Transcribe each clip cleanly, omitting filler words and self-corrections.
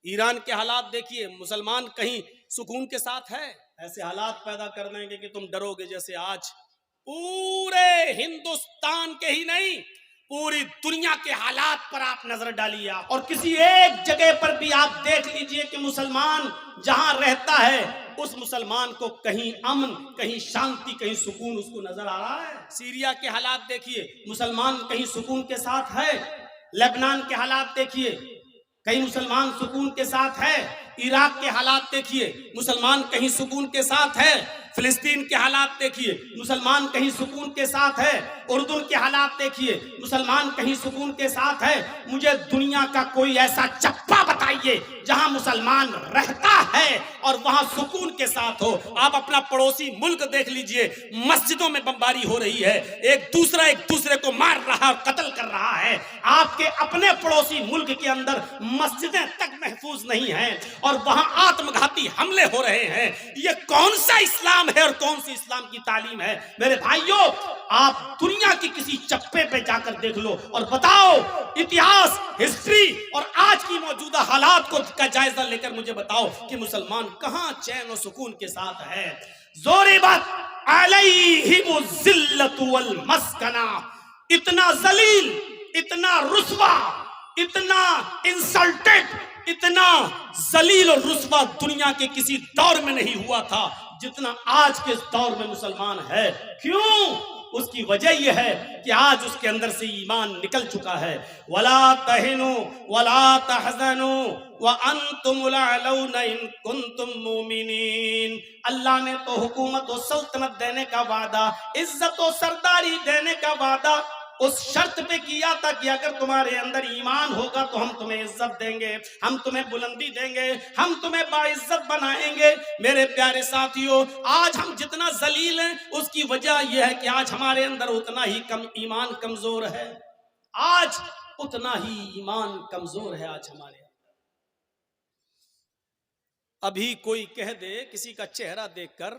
ایران کے حالات دیکھیے، مسلمان کہیں سکون کے ساتھ ہے؟ ایسے حالات پیدا کر دیں گے کہ تم ڈرو گے، جیسے آج پورے ہندوستان کے ہی نہیں پوری دنیا کے حالات پر آپ نظر ڈالیے، اور کسی ایک جگہ پر بھی آپ دیکھ لیجئے کہ مسلمان جہاں رہتا ہے اس مسلمان کو کہیں امن، کہیں شانتی، کہیں سکون اس کو نظر آ رہا ہے؟ سیریا کے حالات دیکھیے، مسلمان کہیں سکون کے ساتھ ہے؟ لبنان کے حالات دیکھیے، کہیں مسلمان سکون کے ساتھ ہے؟ عراق کے حالات دیکھیے، مسلمان کہیں سکون کے ساتھ ہے؟ فلسطین کے حالات دیکھیے، مسلمان کہیں سکون کے ساتھ ہے؟ اردن کے حالات دیکھیے، مسلمان کہیں سکون کے ساتھ ہے؟ مجھے دنیا کا کوئی ایسا چپا بتائیے جہاں مسلمان رہتا ہے اور وہاں سکون کے ساتھ ہو۔ آپ اپنا پڑوسی ملک دیکھ لیجئے، مسجدوں میں بمباری ہو رہی ہے، ایک دوسرے کو مار رہا اور قتل کر رہا ہے۔ آپ کے اپنے پڑوسی ملک کے اندر مسجدیں تک محفوظ نہیں ہیں اور وہاں آتم گھاتی حملے ہو رہے ہیں۔ یہ کون سا اسلام ہے اور کون سی اسلام کی تعلیم ہے؟ میرے بھائیوں، آپ دنیا کی کسی چپے پہ جا کر دیکھ لو اور بتاؤ، اتہاس، ہسٹری اور آج کی موجودہ حالات کا جائزہ لے کر مجھے بتاؤ کہ مسلمان کہاں چین و سکون کے ساتھ ہے؟ ضربت علیہم الذلۃ والمسکنہ، اتنا ذلیل، اتنا رسوا، اتنا انسلٹڈ، اتنا ذلیل اور رسوا دنیا کے کسی دور میں نہیں ہوا تھا جتنا آج کے اس دور میں مسلمان ہے۔ کیوں؟ اس کی وجہ یہ ہے کہ آج اس کے اندر سے ایمان نکل چکا ہے۔ وَلَا تَهِنُوا وَلَا تَحْزَنُوا وَأَنْتُمُ الْأَعْلَوْنَ إِن كُنتُم مُؤْمِنِينَ۔ اللہ نے تو حکومت و سلطنت دینے کا وعدہ، عزت و سرداری دینے کا وعدہ اس شرط پہ کیا تھا کہ اگر تمہارے اندر ایمان ہوگا تو ہم تمہیں عزت دیں گے، ہم تمہیں بلندی دیں گے، ہم تمہیں باعزت بنائیں گے۔ میرے پیارے ساتھیوں، آج ہم جتنا ذلیل ہیں اس کی وجہ یہ ہے کہ آج ہمارے اندر اتنا ہی ایمان کمزور ہے۔ آج اتنا ہی ایمان کمزور ہے آج ہمارے۔ ابھی کوئی کہہ دے کسی کا چہرہ دیکھ کر،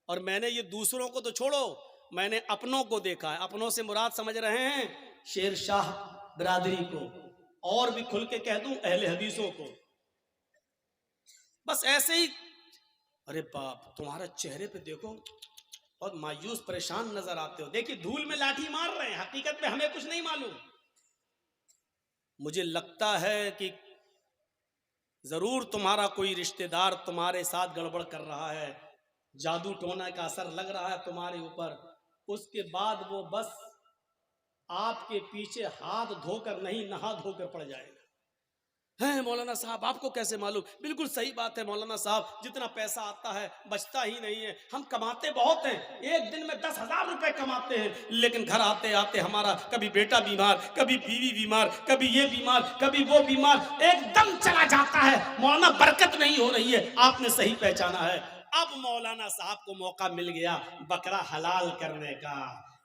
اور میں نے یہ دوسروں کو تو چھوڑو، میں نے اپنوں کو دیکھا ہے، اپنوں سے مراد سمجھ رہے ہیں شیر شاہ برادری کو، اور بھی کھل کے کہہ دوں اہل حدیثوں کو، بس ایسے ہی، ارے باپ تمہارا چہرے پہ دیکھو بہت مایوس پریشان نظر آتے ہو، دیکھیے دھول میں لاٹھی مار رہے ہیں، حقیقت میں ہمیں کچھ نہیں معلوم۔ مجھے لگتا ہے کہ ضرور تمہارا کوئی رشتہ دار تمہارے ساتھ گڑبڑ کر رہا ہے، جادو ٹونا کا اثر لگ رہا ہے تمہارے اوپر، اس کے بعد وہ بس آپ کے پیچھے ہاتھ دھو کر نہیں نہا دھو کر پڑ جائے گا۔ ہے مولانا صاحب آپ کو کیسے معلوم؟ بالکل صحیح بات ہے مولانا صاحب، جتنا پیسہ آتا ہے بچتا ہی نہیں ہے، ہم کماتے بہت ہیں، ایک دن میں 10,000 روپے کماتے ہیں، لیکن گھر آتے آتے ہمارا کبھی بیٹا بیمار، کبھی بیوی بیمار، کبھی یہ بیمار، کبھی وہ بیمار، ایک دم چلا جاتا ہے۔ مولانا برکت نہیں ہو رہی ہے۔ آپ نے صحیح پہچانا ہے، اب مولانا صاحب کو موقع مل گیا بکرا حلال کرنے کا۔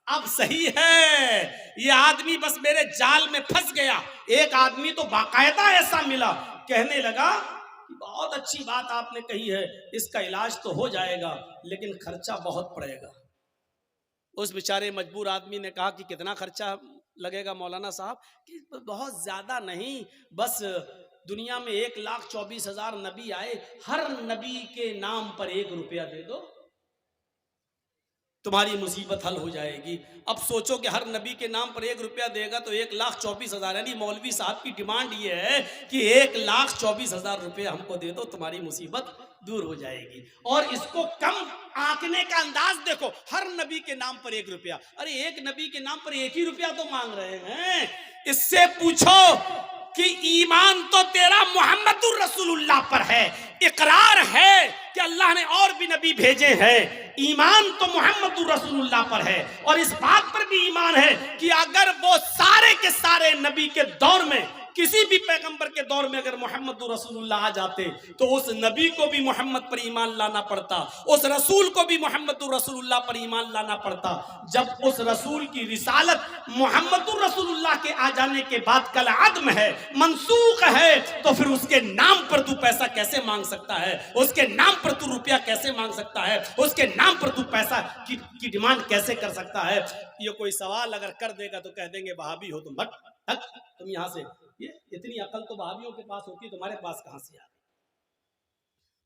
اب صحیح ہے، یہ آدمی بس میرے جال میں پھنس گیا۔ ایک آدمی تو باقاعدہ ایسا ملا، کہنے لگا بہت اچھی بات آپ نے کہی ہے، اس کا علاج تو ہو جائے گا لیکن خرچہ بہت پڑے گا۔ اس بیچارے مجبور آدمی نے کہا کہ کتنا خرچہ لگے گا مولانا صاحب؟ کہ بہت زیادہ نہیں، بس دنیا میں 1,24,000 نبی آئے، ہر نبی کے نام پر 1 روپیہ دے دو، تمہاری مصیبت حل ہو جائے گی۔ اب سوچو کہ ہر نبی کے نام پر 1 روپیہ دے گا تو 1,24,000، یعنی مولوی صاحب کی ڈیمانڈ یہ ہے کہ 1,24,000 روپے ہم کو دے دو، تمہاری مصیبت دور ہو جائے گی۔ اور اس کو کم آنکنے کا انداز دیکھو، ہر نبی کے نام پر 1 روپیہ، ارے ایک نبی کے نام پر 1 ہی روپیہ تو مانگ رہے ہیں۔ اس سے پوچھو کہ ایمان تو تیرا محمد الرسول اللہ پر ہے، اقرار ہے کہ اللہ نے اور بھی نبی بھیجے ہیں، ایمان تو محمد الرسول اللہ پر ہے، اور اس بات پر بھی ایمان ہے کہ اگر وہ سارے کے سارے نبی کے دور میں، کسی بھی پیغمبر کے دور میں اگر محمد رسول اللہ آ جاتے تو اس نبی کو بھی محمد پر ایمان لانا پڑتا، اس رسول کو بھی محمد رسول اللہ پر ایمان لانا پڑتا۔ جب اس رسول کی رسالت محمد رسول اللہ کے آ جانے کے بعد کالعدم ہے، منسوخ ہے، تو پھر اس کے نام پر تو پیسہ کیسے مانگ سکتا ہے؟ اس کے نام پر تو روپیہ کیسے مانگ سکتا ہے؟ اس کے نام پر تو پیسہ کی ڈیمانڈ کیسے کر سکتا ہے؟ یہ کوئی سوال اگر کر دے گا تو کہہ دیں گے وہابی ہو تم، بٹ حق تم یہاں سے، یہ اتنی عقل تو بھابھیوں کے پاس ہوتی ہے، تمہارے پاس کہاں سے آ گئی؟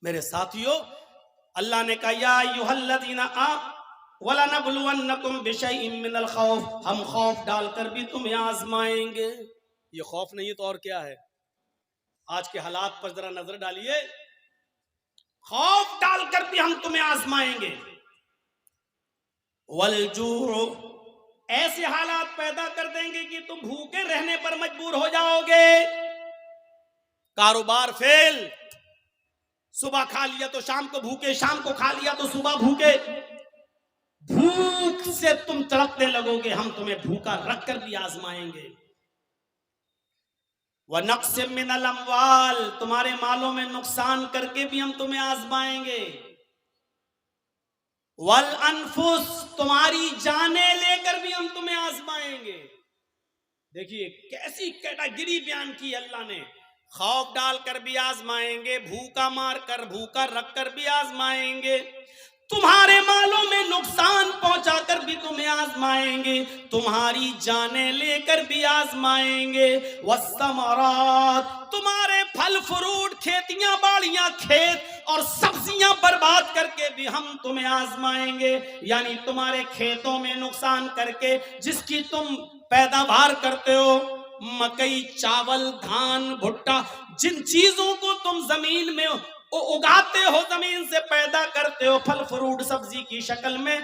میرے ساتھیوں، اللہ نے کہا یا ایھا الذین آمنوا وَلَنَبْلُوَنَّکُمْ بِشَیْءٍ مِّنَ الْخَوْفِ، ہم خوف ڈال کر بھی تمہیں آزمائیں گے۔ یہ خوف نہیں ہے تو اور کیا ہے؟ آج کے حالات پر ذرا نظر ڈالیے، خوف ڈال کر بھی ہم تمہیں آزمائیں گے۔ وَالْجُوعُ، ایسے حالات پیدا کر دیں گے کہ تم بھوکے رہنے پر مجبور ہو جاؤ گے، کاروبار فیل، صبح کھا لیا تو شام کو بھوکے، شام کو کھا لیا تو صبح بھوکے، بھوک سے تم تڑپنے لگو گے، ہم تمہیں بھوکا رکھ کر بھی آزمائیں گے۔ وَنَقْصٍ مِّنَ الْأَمْوَالِ، تمہارے مالوں میں نقصان کر کے بھی ہم تمہیں آزمائیں گے۔ وَالْأَنفُسِ، تمہاری جانیں لے کر بھی ہم تمہیں آزمائیں گے۔ دیکھیے کیسی کیٹاگری بیان کی اللہ نے، خوف ڈال کر بھی آزمائیں گے، بھوکا مار کر، بھوکا رکھ کر بھی آزمائیں گے، تمہارے مالوں میں نقصان پہنچا کر بھی تمہیں آزمائیں گے، تمہاری جانیں لے کر بھی آزمائیں گے۔ والثمرات، تمہارے پھل فروٹ، کھیتیاں باڑیاں، کھیت اور سبزیاں برباد کر کے بھی ہم تمہیں آزمائیں گے، یعنی تمہارے کھیتوں میں نقصان کر کے جس کی تم پیداوار کرتے ہو، مکئی، چاول، دھان، بھٹا، جن چیزوں کو تم زمین میں اگاتے ہو، زمین سے پیدا کرتے ہو، پھل فروٹ سبزی کی شکل میں،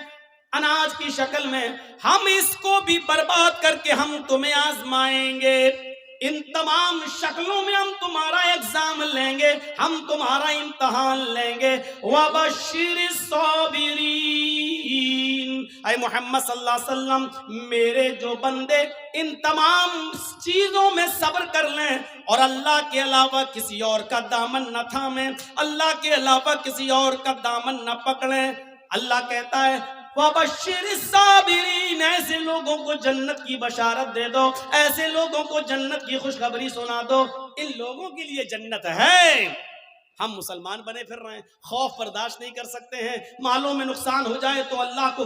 اناج کی شکل میں، ہم اس کو بھی برباد کر کے ہم تمہیں آزمائیں گے۔ ان تمام شکلوں میں ہم تمہارا ایگزام لیں گے، ہم تمہارا امتحان لیں گے۔ وَبَشِّرِ الصَّابِرِينَ، اے محمد صلی اللہ علیہ وسلم، میرے جو بندے ان تمام چیزوں میں صبر کر لیں اور اللہ کے علاوہ کسی اور کا دامن نہ تھامیں، اللہ کے علاوہ کسی اور کا دامن نہ پکڑیں، اللہ کہتا ہے وَبَشِّرِ الصَّابِرِينَ، ایسے لوگوں کو جنت کی بشارت دے دو، ایسے لوگوں کو جنت کی خوشخبری سنا دو۔ ان لوگوں کے لیے جنت ہے۔ ہم مسلمان بنے پھر رہے ہیں، خوف برداشت نہیں کر سکتے ہیں، مالوں میں نقصان ہو جائے تو اللہ کو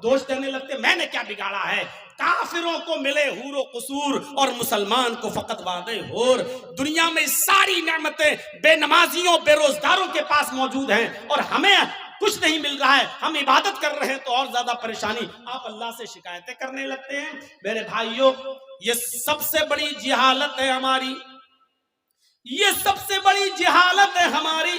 دوش دینے لگتے، میں نے کیا بگاڑا ہے۔ کافروں کو ملے حور و قصور اور مسلمان کو فقط وعدے حور۔ دنیا میں ساری نعمتیں بے نمازیوں، بے روزگاروں کے پاس موجود ہیں اور ہمیں کچھ نہیں مل رہا ہے، ہم عبادت کر رہے ہیں تو اور زیادہ پریشانی، آپ اللہ سے شکایتیں کرنے لگتے ہیں۔ میرے بھائیوں، یہ سب سے بڑی جہالت ہے ہماری، یہ سب سے بڑی جہالت ہے ہماری۔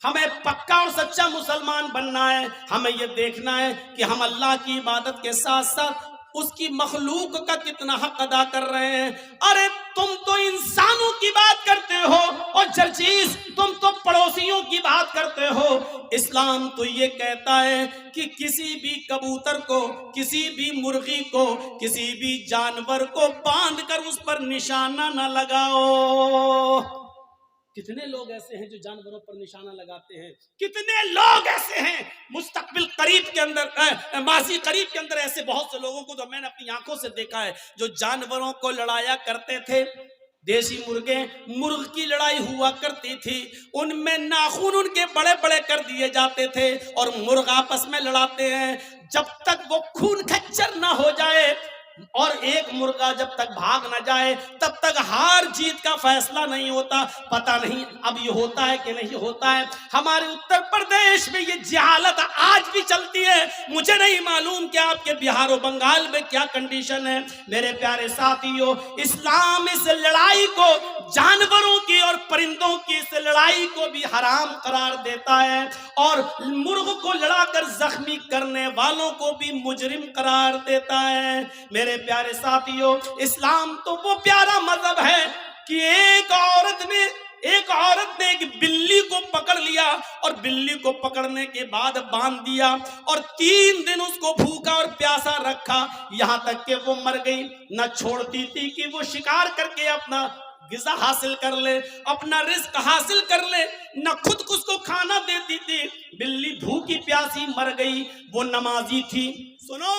ہمیں پکا اور سچا مسلمان بننا ہے، ہمیں یہ دیکھنا ہے کہ ہم اللہ کی عبادت کے ساتھ ساتھ اس کی مخلوق کا کتنا حق ادا کر رہے ہیں۔ ارے تم تو انسانوں کی بات کرتے ہو اور جرچیز تم تو پڑوسیوں کی بات کرتے ہو۔ اسلام تو یہ کہتا ہے کہ کسی بھی کبوتر کو، کسی بھی مرغی کو، کسی بھی جانور کو باندھ کر اس پر نشانہ نہ لگاؤ۔ کتنے لوگ ایسے ہیں جو جانوروں پر نشانہ لگاتے ہیں، کتنے لوگ ایسے ہیں مستقبل قریب کے اندر، ماضی قریب کے اندر ایسے بہت سے لوگوں کو جو میں نے اپنی آنکھوں سے دیکھا ہے، جو جانوروں کو لڑایا کرتے تھے۔ دیسی مرغے، مرغ کی لڑائی ہوا کرتی تھی، ان میں ناخن ان کے بڑے بڑے کر دیے جاتے تھے اور مرغ آپس میں لڑاتے ہیں، جب تک وہ خون کھچر نہ ہو جائے اور ایک مرغا جب تک بھاگ نہ جائے تب تک ہار جیت کا فیصلہ نہیں ہوتا۔ پتہ نہیں اب یہ ہوتا ہے کہ نہیں ہوتا ہے۔ ہمارے اتر پردیش میں یہ جہالت آج بھی چلتی ہے، مجھے نہیں معلوم کہ آپ کے بہار و بنگال میں کیا کنڈیشن ہے۔ میرے پیارے ساتھیوں، اسلام اس لڑائی کو، جانوروں کی اور پرندوں کی اس لڑائی کو بھی حرام قرار دیتا ہے اور مرغ کو لڑا کر زخمی کرنے والوں کو بھی مجرم قرار دیتا ہے۔ میرے پیارے ساتھیوں، اسلام تو وہ پیارا مذہب ہے کہ ایک عورت نے ایک بلی کو پکڑ لیا اور بلی کو پکڑنے کے بعد باندھ دیا اور 3 دن اس کو بھوکا اور پیاسا رکھا، یہاں تک کہ وہ مر گئی۔ نہ چھوڑتی تھی کہ وہ شکار کر کے اپنا غذا حاصل کر لے، اپنا رزق حاصل کر لے، نہ خود اس کو کھانا دیتی تھی۔ بلی بھوکی پیاسی مر گئی۔ وہ نمازی تھی، سنو،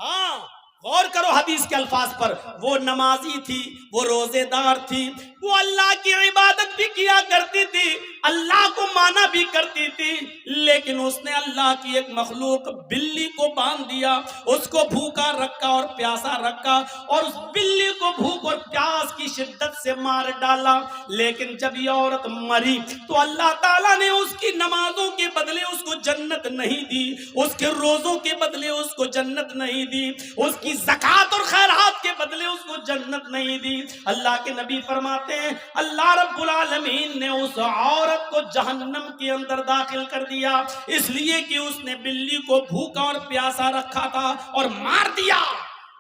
ہاں غور کرو حدیث کے الفاظ پر، وہ نمازی تھی، وہ روزے دار تھی، وہ اللہ کی عبادت بھی کیا کرتی تھی، اللہ کو مانا بھی کرتی تھی، لیکن لیکن اس نے اللہ کی ایک مخلوق بلی کو باندھ دیا، اس کو بھوکا رکھا اور پیاسا رکھا، اور اس بلی کو بھوک اور پیاس کی شدت سے مار ڈالا۔ لیکن جب یہ عورت مری تو اللہ تعالیٰ نے اس کی نمازوں کے بدلے اس کو جنت نہیں دی، اس کے روزوں کے بدلے اس کو جنت نہیں دی، اس کی زکوٰۃ اور خیرات کے بدلے اس کو جنت نہیں دی۔ اللہ کے نبی فرماتے ہیں اللہ رب العالمین نے اس عورت کو جہنم کے اندر داخل کر دیا، اس لیے کہ اس نے بلی کو بھوکا اور پیاسا رکھا تھا اور مار دیا۔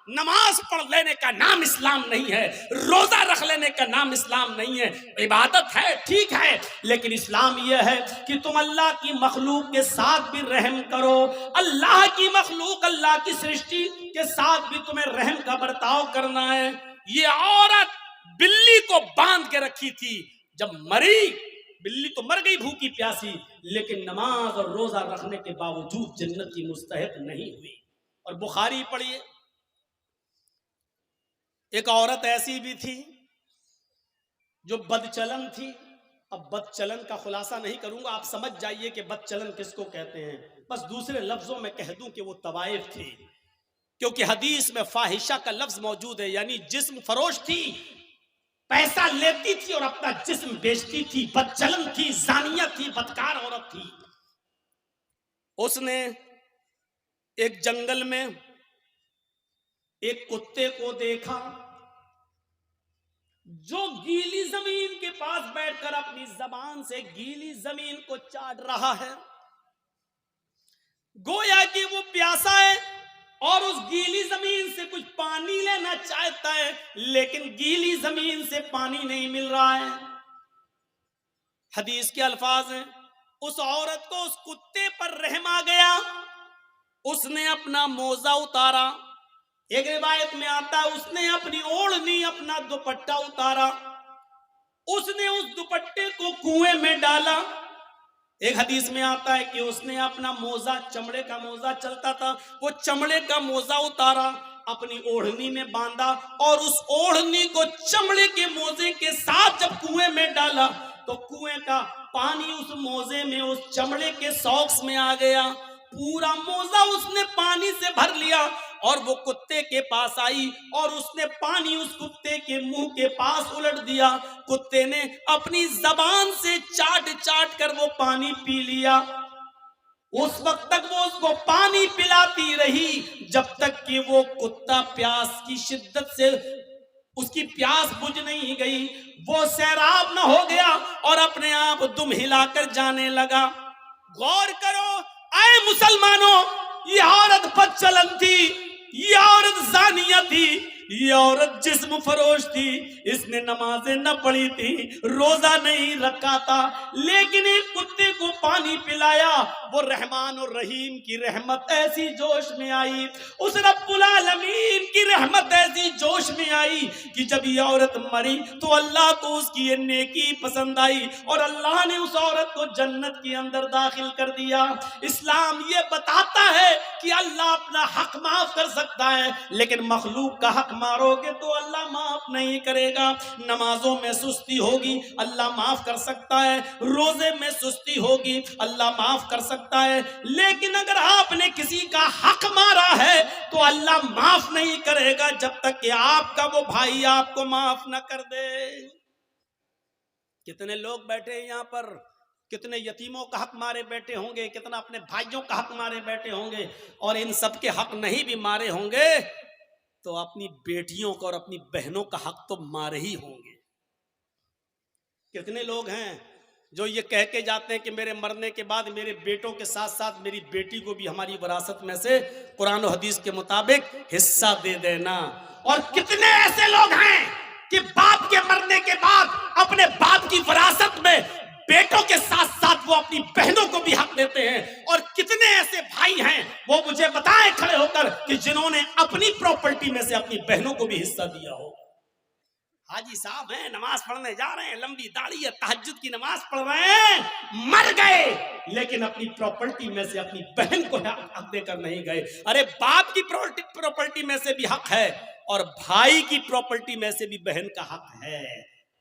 نماز پڑھ لینے کا نام اسلام نہیں ہے، روزہ رکھ لینے کا نام اسلام نہیں ہے، عبادت ہے ٹھیک ہے، لیکن اسلام یہ ہے کہ تم اللہ کی مخلوق کے ساتھ بھی رحم کرو، اللہ کی مخلوق اللہ کی سرشٹی کے ساتھ بھی تمہیں رحم کا برتاؤ کرنا ہے۔ یہ عورت بلی کو باندھ کے رکھی تھی، جب مری بلی تو مر گئی بھوکی پیاسی، لیکن نماز اور روزہ رکھنے کے باوجود جنت کی مستحق نہیں ہوئی۔ اور بخاری پڑھیے، ایک عورت ایسی بھی تھی جو بدچلن تھی۔ اب بدچلن کا خلاصہ نہیں کروں گا، آپ سمجھ جائیے کہ بدچلن کس کو کہتے ہیں، بس دوسرے لفظوں میں کہہ دوں کہ وہ طوائف تھی، کیونکہ حدیث میں فاحشہ کا لفظ موجود ہے، یعنی جسم فروش تھی، پیسہ لیتی تھی اور اپنا جسم بیچتی تھی، بدچلن تھی، زانیہ تھی، بدکار عورت تھی۔ اس نے ایک جنگل میں ایک کتے کو دیکھا جو گیلی زمین کے پاس بیٹھ کر اپنی زبان سے گیلی زمین کو چاٹ رہا ہے، گویا کہ وہ پیاسا ہے اور اس گیلی زمین سے کچھ پانی لینا چاہتا ہے، لیکن گیلی زمین سے پانی نہیں مل رہا ہے۔ حدیث کے الفاظ ہیں، اس عورت کو اس کتے پر رحم آ گیا، اس نے اپنا موزہ اتارا، ایک روایت میں آتا ہے اس نے اپنی اوڑھنی اپنا دوپٹہ اتارا، اس نے اس دوپٹے کو کنویں میں ڈالا۔ ایک حدیث میں آتا ہے کہ اس نے اپنا موزہ، چمڑے کا موزہ چلتا تھا، وہ چمڑے کا موزہ اتارا، اپنی اوڑھنی میں باندھا، اور اس اوڑھنی کو چمڑے کے موزے کے ساتھ جب کنویں میں ڈالا تو کنویں کا پانی اس موزے میں، اس چمڑے کے ساکس میں آ گیا، پورا موزہ اس نے پانی سے بھر لیا، اور وہ کتے کے پاس آئی اور اس نے پانی اس کتے کے منہ کے پاس الٹ دیا، کتے نے اپنی زبان سے چاٹ چاٹ کر وہ پانی پی لیا۔ اس وقت تک وہ اس کو پانی پلاتی رہی جب تک کہ وہ کتا پیاس کی شدت سے اس کی پیاس بجھ نہیں گئی، وہ سیراب نہ ہو گیا اور اپنے آپ دم ہلا کر جانے لگا۔ غور کرو اے مسلمانوں، یہ عورت بدچلن تھی، یہ عورت زانیہ تھی، یہ عورت جسم فروش تھی، اس نے نمازیں نہ پڑھی تھی، روزہ نہیں رکھا تھا، لیکن ایک کتے کو پانی پلایا، وہ رحمان اور رحیم کی رحمت ایسی جوش میں آئی، اس رب العالمین کی رحمت ایسی جوش میں آئی کہ جب یہ عورت مری تو اللہ کو اس کی یہ نیکی پسند آئی اور اللہ نے اس عورت کو جنت کے اندر داخل کر دیا۔ اسلام یہ بتاتا ہے کہ اللہ اپنا حق معاف کر سکتا ہے، لیکن مخلوق کا حق مارو گے تو اللہ معاف نہیں کرے گا۔ نمازوں میں سستی ہوگی اللہ معاف کر سکتا ہے، روزے میں سستی ہوگی اللہ معاف کر سکتا ہے، لیکن اگر آپ نے کسی کا حق مارا ہے تو اللہ معاف نہیں کرے گا جب تک کہ آپ کا وہ بھائی آپ کو معاف نہ کر دے۔ کتنے لوگ بیٹھے ہیں یہاں پر، کتنے یتیموں کا حق مارے بیٹھے ہوں گے، کتنا اپنے بھائیوں کا حق مارے بیٹھے ہوں گے، اور ان سب کے حق نہیں بھی مارے ہوں گے تو اپنی بیٹیوں کا اور اپنی بہنوں کا حق تو مارے ہی ہوں گے۔ کتنے لوگ ہیں جو یہ کہہ کے جاتے ہیں کہ میرے مرنے کے بعد میرے بیٹوں کے ساتھ ساتھ میری بیٹی کو بھی ہماری وراثت میں سے قرآن و حدیث کے مطابق حصہ دے دینا، اور کتنے ایسے لوگ ہیں کہ باپ کے مرنے کے بعد اپنے باپ کی وراثت میں بیٹوں کے ساتھ ساتھ وہ اپنی بہنوں کو بھی حق دیتے ہیں، اور کتنے ایسے بھائی ہیں وہ مجھے بتائیں کھڑے ہو کر کہ جنہوں نے اپنی پراپرٹی میں سے اپنی بہنوں کو بھی حصہ دیا ہو۔ حاجی صاحب ہیں، نماز پڑھنے جا رہے ہیں، لمبی داڑھی ہے، تہجد کی نماز پڑھ رہے ہیں، مر گئے لیکن اپنی پراپرٹی میں سے اپنی بہن کو حق دے کر نہیں گئے۔ ارے باپ کی پراپرٹی میں سے بھی حق ہے اور بھائی کی پراپرٹی میں سے بھی بہن کا حق ہے۔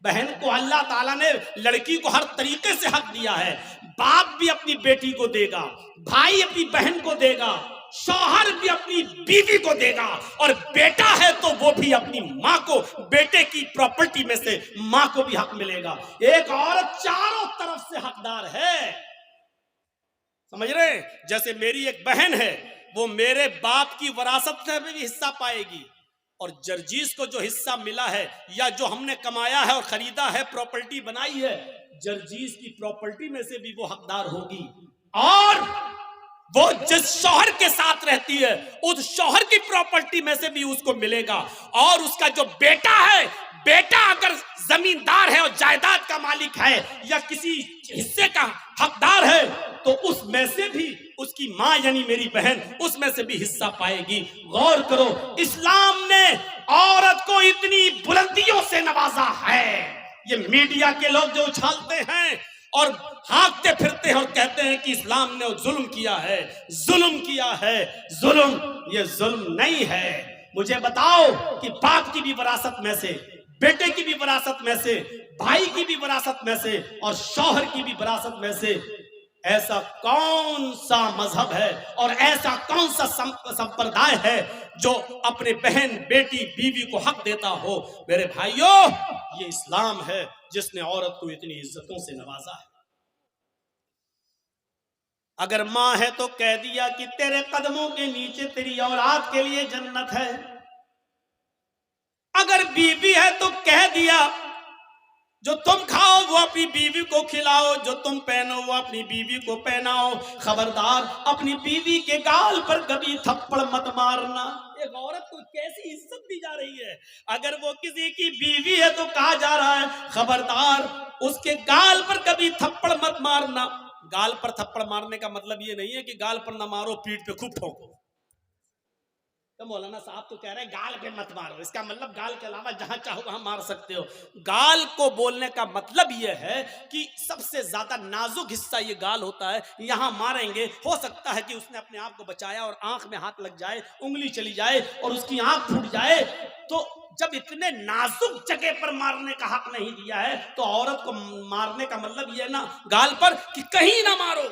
بہن کو اللہ تعالیٰ نے لڑکی کو ہر طریقے سے حق دیا ہے، باپ بھی اپنی بیٹی کو دے گا، بھائی اپنی بہن کو دے گا، شوہر بھی اپنی بیوی کو دے گا، اور بیٹا ہے تو وہ بھی اپنی ماں کو، بیٹے کی پراپرٹی میں سے ماں کو بھی حق ملے گا۔ ایک عورت چاروں طرف سے حقدار ہے، سمجھ رہے ہیں؟ جیسے میری ایک بہن ہے، وہ میرے باپ کی وراثت میں بھی حصہ پائے گی، اور جرجیز کو جو حصہ ملا ہے یا جو ہم نے کمایا ہے اور خریدا ہے، پراپرٹی بنائی ہے، جرجیز کی پراپرٹی میں سے بھی وہ حقدار ہوگی۔ اور وہ جس شوہر کے ساتھ رہتی ہے اس شوہر کی پراپرٹی میں سے بھی اس کو ملے گا، اور اس کا جو بیٹا ہے، بیٹا اگر زمیندار ہے اور جائیداد کا مالک ہے یا کسی حصے کا حقدار ہے تو اس میں سے بھی اس کی ماں یعنی میری بہن اس میں سے بھی حصہ پائے گی۔ غور کرو، اسلام نے عورت کو اتنی بلندیوں سے نوازا ہے۔ یہ میڈیا کے لوگ جو اچھالتے ہیں اور ہانکتے پھرتے ہیں اور کہتے ہیں کہ اسلام نے ظلم کیا ہے، ظلم کیا ہے، ظلم، یہ ظلم نہیں ہے۔ مجھے بتاؤ کہ باپ کی بھی وراثت میں سے، بیٹے کی بھی وراثت میں سے، بھائی کی بھی وراثت میں سے اور شوہر کی بھی وراثت میں سے ایسا کون سا مذہب ہے اور ایسا کون سا سمپردائے ہے جو اپنے بہن، بیٹی، بیوی کو حق دیتا ہو؟ میرے بھائیوں، یہ اسلام ہے جس نے عورت کو اتنی عزتوں سے نوازا ہے۔ اگر ماں ہے تو کہہ دیا کہ تیرے قدموں کے نیچے تیری اولاد کے لیے جنت ہے، اگر بیوی ہے تو کہہ دیا جو تم کھاؤ وہ اپنی بیوی کو کھلاؤ، جو تم پہنو وہ اپنی بیوی کو پہناؤ، خبردار اپنی بیوی کے گال پر کبھی تھپڑ مت مارنا۔ ایک عورت کو کیسی عزت دی جا رہی ہے، اگر وہ کسی کی بیوی ہے تو کہا جا رہا ہے خبردار اس کے گال پر کبھی تھپڑ مت مارنا۔ گال پر تھپڑ مارنے کا مطلب یہ نہیں ہے کہ گال پر نہ مارو، پیٹھ پہ خوب ٹھوکو۔ تو مولانا صاحب تو کہہ رہے ہیں گال پہ مت مارو، اس کا مطلب گال کے علاوہ جہاں چاہو وہاں مار سکتے ہو۔ گال کو بولنے کا مطلب یہ ہے کہ سب سے زیادہ نازک حصہ یہ گال ہوتا ہے، یہاں ماریں گے ہو سکتا ہے کہ اس نے اپنے آپ کو بچایا اور آنکھ میں ہاتھ لگ جائے، انگلی چلی جائے اور اس کی آنکھ پھوٹ جائے، تو جب اتنے نازک جگہ پر مارنے کا حق نہیں دیا ہے تو عورت کو مارنے کا مطلب یہ نا گال پر کہ کہیں نہ مارو۔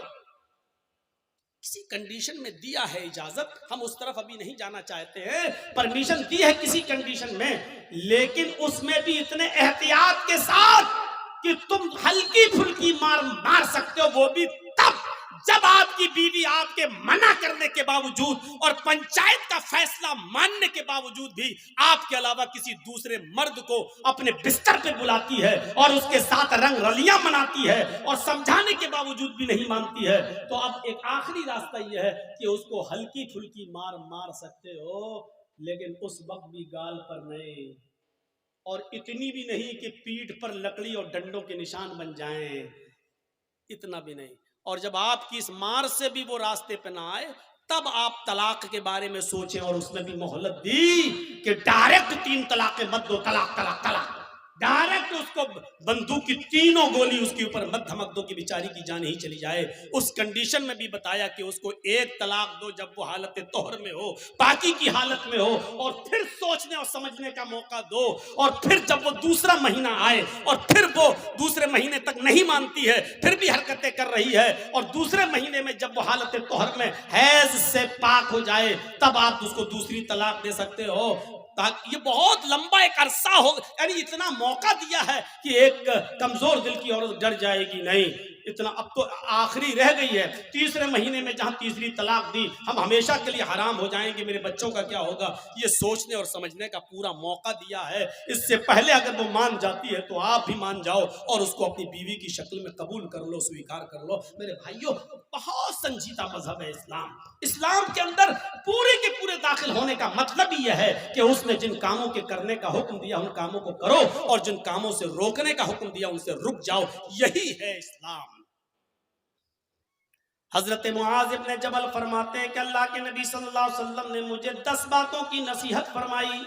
کسی کنڈیشن میں دیا ہے اجازت، ہم اس طرف ابھی نہیں جانا چاہتے ہیں، پرمیشن دی ہے کسی کنڈیشن میں، لیکن اس میں بھی اتنے احتیاط کے ساتھ کہ تم ہلکی پھلکی مار سکتے ہو، وہ بھی تب جب آپ کی بیوی آپ کے منع کرنے کے باوجود اور پنچایت کا فیصلہ ماننے کے باوجود بھی آپ کے علاوہ کسی دوسرے مرد کو اپنے بستر پہ بلاتی ہے اور اس کے ساتھ رنگ رلیاں مناتی ہے اور سمجھانے کے باوجود بھی نہیں مانتی ہے، تو اب ایک آخری راستہ یہ ہے کہ اس کو ہلکی پھلکی مار سکتے ہو، لیکن اس وقت بھی گال پر نہیں، اور اتنی بھی نہیں کہ پیٹھ پر لکڑی اور ڈنڈوں کے نشان بن جائیں، اتنا بھی نہیں۔ اور جب آپ کی اس مار سے بھی وہ راستے پہ نہ آئے تب آپ طلاق کے بارے میں سوچیں، اور اس میں بھی مہلت دی کہ ڈائریکٹ 3 طلاقیں مت دو، طلاق طلاق طلاق، ڈائریکٹ اس کو بندوق کی 3 گولی اس کے اوپر مت دھمک دو کہ بیچاری کی جان ہی چلی جائے۔ اس کنڈیشن میں بھی بتایا کہ اس کو 1 طلاق دو جب وہ حالت طہر میں ہو، باقی کی حالت میں ہو، اور پھر سوچنے اور سمجھنے کا موقع دو، اور پھر جب وہ دوسرا مہینہ آئے اور پھر وہ دوسرے مہینے تک نہیں مانتی ہے، پھر بھی حرکتیں کر رہی ہے، اور دوسرے مہینے میں جب وہ حالت طہر میں حیض سے پاک ہو جائے تب آپ اس کو دوسری طلاق دے سکتے ہو۔ یہ بہت لمبا ایک عرصہ ہو، یعنی اتنا موقع دیا ہے کہ ایک کمزور دل کی عورت ڈر جائے گی نہیں، اتنا اب تو آخری رہ گئی ہے، تیسرے مہینے میں جہاں تیسری طلاق دی ہم ہمیشہ کے لیے حرام ہو جائیں گے، میرے بچوں کا کیا ہوگا، یہ سوچنے اور سمجھنے کا پورا موقع دیا ہے۔ اس سے پہلے اگر وہ مان جاتی ہے تو آپ بھی مان جاؤ اور اس کو اپنی بیوی کی شکل میں قبول کر لو، سویکار کر لو۔ میرے بھائیوں، بہت سنجیدہ مذہب ہے اسلام۔ اسلام کے اندر پورے کے پورے داخل ہونے کا مطلب یہ ہے کہ اس نے جن کاموں کے کرنے کا حکم دیا ان کاموں کو کرو، اور جن کاموں سے روکنے کا حکم دیا ان سے رک جاؤ، یہی ہے اسلام۔ حضرت معاذ ابن جبل فرماتے ہیں کہ اللہ کے نبی صلی اللہ علیہ وسلم نے مجھے 10 باتوں کی نصیحت فرمائی،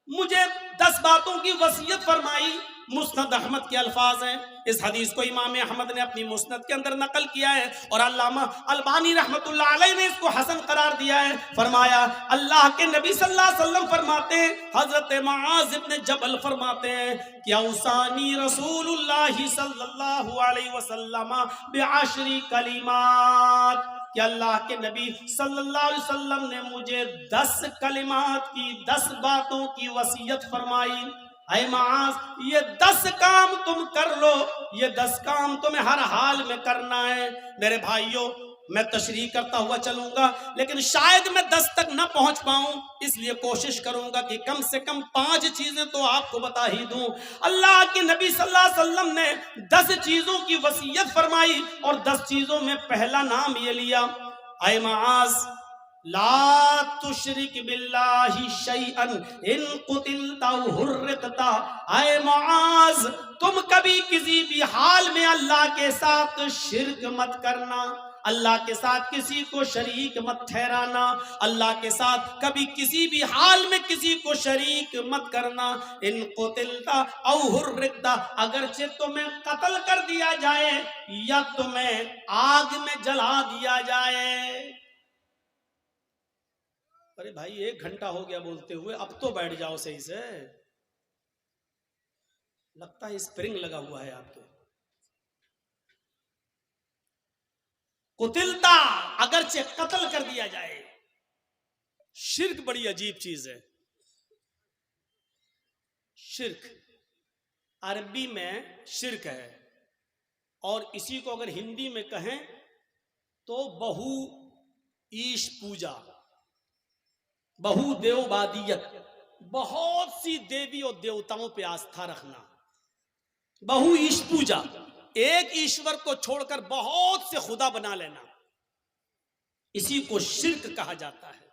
مجھے 10 باتوں کی وصیت فرمائی. مسند احمد کے الفاظ ہیں. اس حدیث کو امام احمد نے اپنی مسند کے اندر نقل کیا ہے اور علامہ البانی رحمت اللہ علیہ نے اس کو حسن قرار دیا ہے. فرمایا اللہ کے نبی صلی اللہ علیہ وسلم فرماتے ہیں, حضرت معاذ ابن جبل فرماتے ہیں کہ اوصانی رسول اللہ صلی اللہ علیہ وسلم بعشر کلمات, کہ اللہ کے نبی صلی اللہ علیہ وسلم نے مجھے 10 کلمات کی, 10 باتوں کی وصیت فرمائی. اے معاذ, یہ 10 کام تم کر لو, یہ 10 کام تمہیں ہر حال میں کرنا ہے. میرے بھائیوں, میں تشریح کرتا ہوا چلوں گا لیکن شاید میں 10 تک نہ پہنچ پاؤں, اس لیے کوشش کروں گا کہ کم سے کم 5 چیزیں تو آپ کو بتا ہی دوں. اللہ کے نبی صلی اللہ علیہ وسلم نے 10 چیزوں کی وصیت فرمائی اور 10 چیزوں میں پہلا نام یہ لیا, اے معاذ لا تشرک باللہ شیئا ان قتلت او حرقت. اے معاذ, تم کبھی کسی بھی حال میں اللہ کے ساتھ شرک مت کرنا, اللہ کے ساتھ کسی کو شریک مت ٹھہرانا, اللہ کے ساتھ کبھی کسی بھی حال میں کسی کو شریک مت کرنا. ان قتلت او حرقت, اگرچہ تمہیں قتل کر دیا جائے یا تمہیں آگ میں جلا دیا جائے. ارے بھائی 1 گھنٹہ ہو گیا بولتے ہوئے, اب تو بیٹھ جاؤ صحیح سے, لگتا ہے اسپرنگ لگا ہوا ہے آپ کے. قتلتا, اگرچہ قتل کر دیا جائے. شرک بڑی عجیب چیز ہے. شرک عربی میں شرک ہے اور اسی کو اگر ہندی میں کہیں تو بہو ایش پوجا, بہو دیوبادیت, بہت سی دیوی اور دیوتاؤں پہ آستھا رکھنا. بہو ایش پوجا, ایک ایشور کو چھوڑ کر بہت سے خدا بنا لینا, اسی کو شرک کہا جاتا ہے.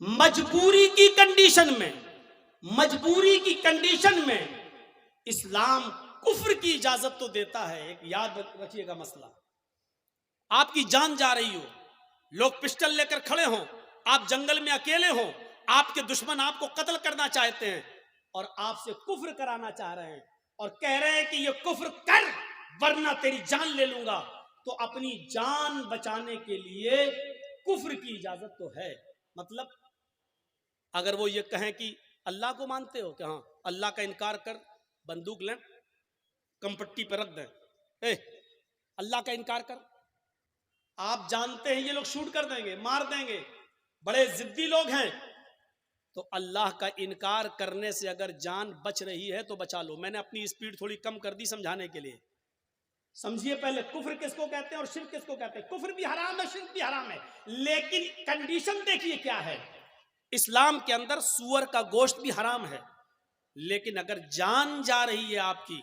مجبوری کی کنڈیشن میں اسلام کفر کی اجازت تو دیتا ہے. ایک یاد رکھیے گا مسئلہ, آپ کی جان جا رہی ہو, لوگ پسٹل لے کر کھڑے ہوں, آپ جنگل میں اکیلے ہوں, آپ کے دشمن آپ کو قتل کرنا چاہتے ہیں اور آپ سے کفر کرانا چاہ رہے ہیں اور کہہ رہے ہیں کہ یہ کفر کر ورنہ تیری جان لے لوں گا, تو اپنی جان بچانے کے لیے کفر کی اجازت تو ہے. مطلب اگر وہ یہ کہیں کہ اللہ کو مانتے ہو کہ ہاں, اللہ کا انکار کر, بندوق لیں کم پٹی پہ رکھ دیں, اللہ کا انکار کر, آپ جانتے ہیں یہ لوگ شوٹ کر دیں گے, مار دیں گے, بڑے ضدی لوگ ہیں, تو اللہ کا انکار کرنے سے اگر جان بچ رہی ہے تو بچا لو. میں نے اپنی اسپیڈ تھوڑی کم کر دی سمجھانے کے لیے. سمجھیے پہلے کفر کس کو کہتے ہیں اور شرک کس کو کہتے ہیں. کفر بھی حرام ہے, شرک بھی حرام ہے, لیکن کنڈیشن دیکھیے کیا ہے. اسلام کے اندر سور کا گوشت بھی حرام ہے, لیکن اگر جان جا رہی ہے آپ کی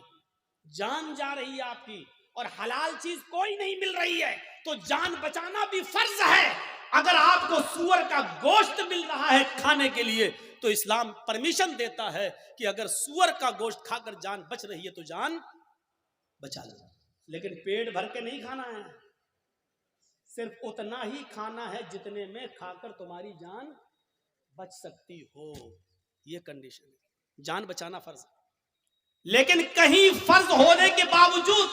اور حلال چیز کوئی نہیں مل رہی ہے تو جان بچانا بھی فرض ہے. اگر آپ کو سور کا گوشت مل رہا ہے کھانے کے لیے تو اسلام پرمیشن دیتا ہے کہ اگر سور کا گوشت کھا کر جان بچ رہی ہے تو جان بچا لو, لیکن پیٹ بھر کے نہیں کھانا ہے, صرف اتنا ہی کھانا ہے جتنے میں کھا کر تمہاری جان بچ سکتی ہو. یہ کنڈیشن ہے, جان بچانا فرض ہے. لیکن کہیں فرض ہونے کے باوجود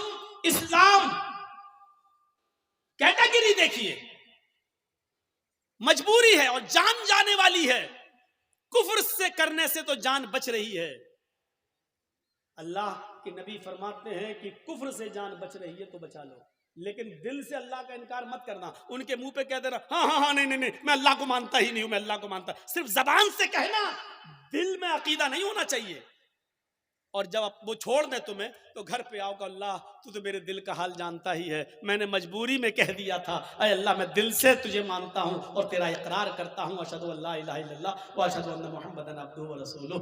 اسلام کیٹیگری دیکھیے, مجبوری ہے اور جان جانے والی ہے, کفر سے کرنے سے تو جان بچ رہی ہے. اللہ کے نبی فرماتے ہیں کہ کفر سے جان بچ رہی ہے تو بچا لو, لیکن دل سے اللہ کا انکار مت کرنا. ان کے منہ پہ کہہ دینا ہاں نہیں میں اللہ کو مانتا ہی نہیں ہوں, میں اللہ کو مانتا, صرف زبان سے کہنا, دل میں عقیدہ نہیں ہونا چاہیے. اور جب وہ چھوڑ دیں تمہیں تو گھر پہ آؤ کہ اللہ تو میرے دل کا حال جانتا ہی ہے, میں نے مجبوری میں کہہ دیا تھا, اے اللہ میں دل سے تجھے مانتا ہوں اور تیرا اقرار کرتا ہوں, اشہد ان لا الہ الا اللہ و اشہد ان محمدًا عبدہ و رسولہ.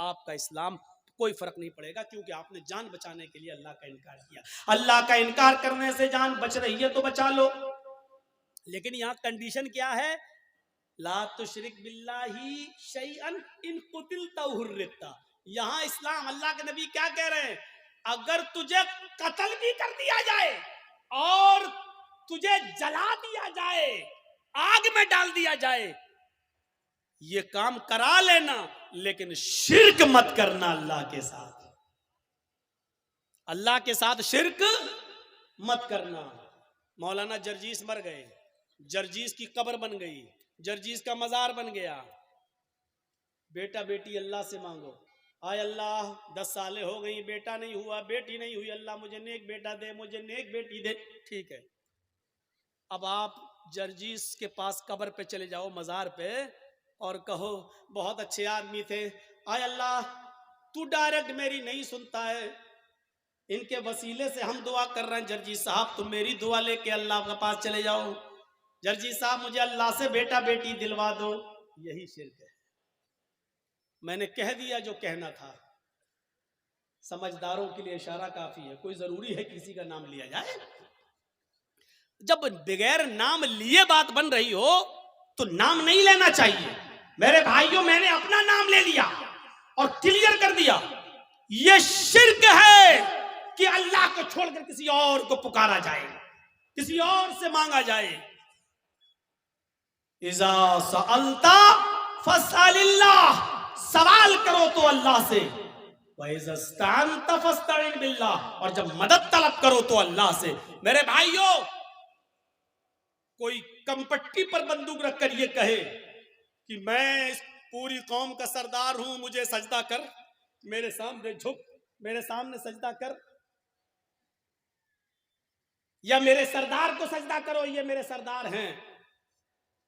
آپ کا اسلام کوئی فرق نہیں پڑے گا کیونکہ آپ نے جان بچانے کے لیے اللہ کا انکار کیا. اللہ کا انکار کرنے سے جان بچ رہی ہے تو بچا لو. لیکن یہاں کنڈیشن کیا ہے, لا تشرک باللہ شیئا ان قتلت او حرقت. یہاں اسلام, اللہ کے نبی کیا کہہ رہے ہیں, اگر تجھے قتل بھی کر دیا جائے اور تجھے جلا دیا جائے, آگ میں ڈال دیا جائے, یہ کام کرا لینا، لیکن شرک مت کرنا اللہ کے ساتھ، اللہ کے ساتھ شرک مت کرنا۔ مولانا جرجیس مر گئے، جرجیس کی قبر بن گئی، جرجیس کا مزار بن گیا، بیٹا بیٹی اللہ سے مانگو، آئے اللہ 10 سالیں ہو گئی، بیٹا نہیں ہوا، بیٹی نہیں ہوئی، اللہ مجھے نیک بیٹا دے، مجھے نیک بیٹی دے، ٹھیک ہے۔ اب آپ جرجیس کے پاس قبر پہ چلے جاؤ، مزار پہ، اور کہو بہت اچھے آدمی تھے، آئے اللہ تو ڈائریکٹ میری نہیں سنتا ہے، ان کے وسیلے سے ہم دعا کر رہے ہیں، جرجیس صاحب تم میری دعا لے کے اللہ کے پاس چلے جاؤ، جرجیس صاحب مجھے اللہ سے بیٹا بیٹی دلوا دو۔ یہی شرک ہے۔ میں نے کہہ دیا جو کہنا تھا، سمجھداروں کے لیے اشارہ کافی ہے، کوئی ضروری ہے کسی کا نام لیا جائے؟ جب بغیر نام لیے بات بن رہی ہو تو نام نہیں لینا چاہیے۔ میرے بھائیوں، میں نے اپنا نام لے لیا اور کلیئر کر دیا، یہ شرک ہے کہ اللہ کو چھوڑ کر کسی اور کو پکارا جائے، کسی اور سے مانگا جائے۔ اذا سألت فاسأل اللہ، سوال کرو تو اللہ سے، وَإِذَا اسْتَعَنْتَ فَاسْتَعِنْ بِاللَّهِ، اور جب مدد طلب کرو تو اللہ سے۔ میرے بھائیوں، کوئی کمپٹی پر بندوق رکھ کر یہ کہے کہ میں اس پوری قوم کا سردار ہوں، مجھے سجدہ کر، میرے سامنے جھک، میرے سامنے سجدہ کر، یا میرے سردار کو سجدہ کرو، یہ میرے سردار ہیں،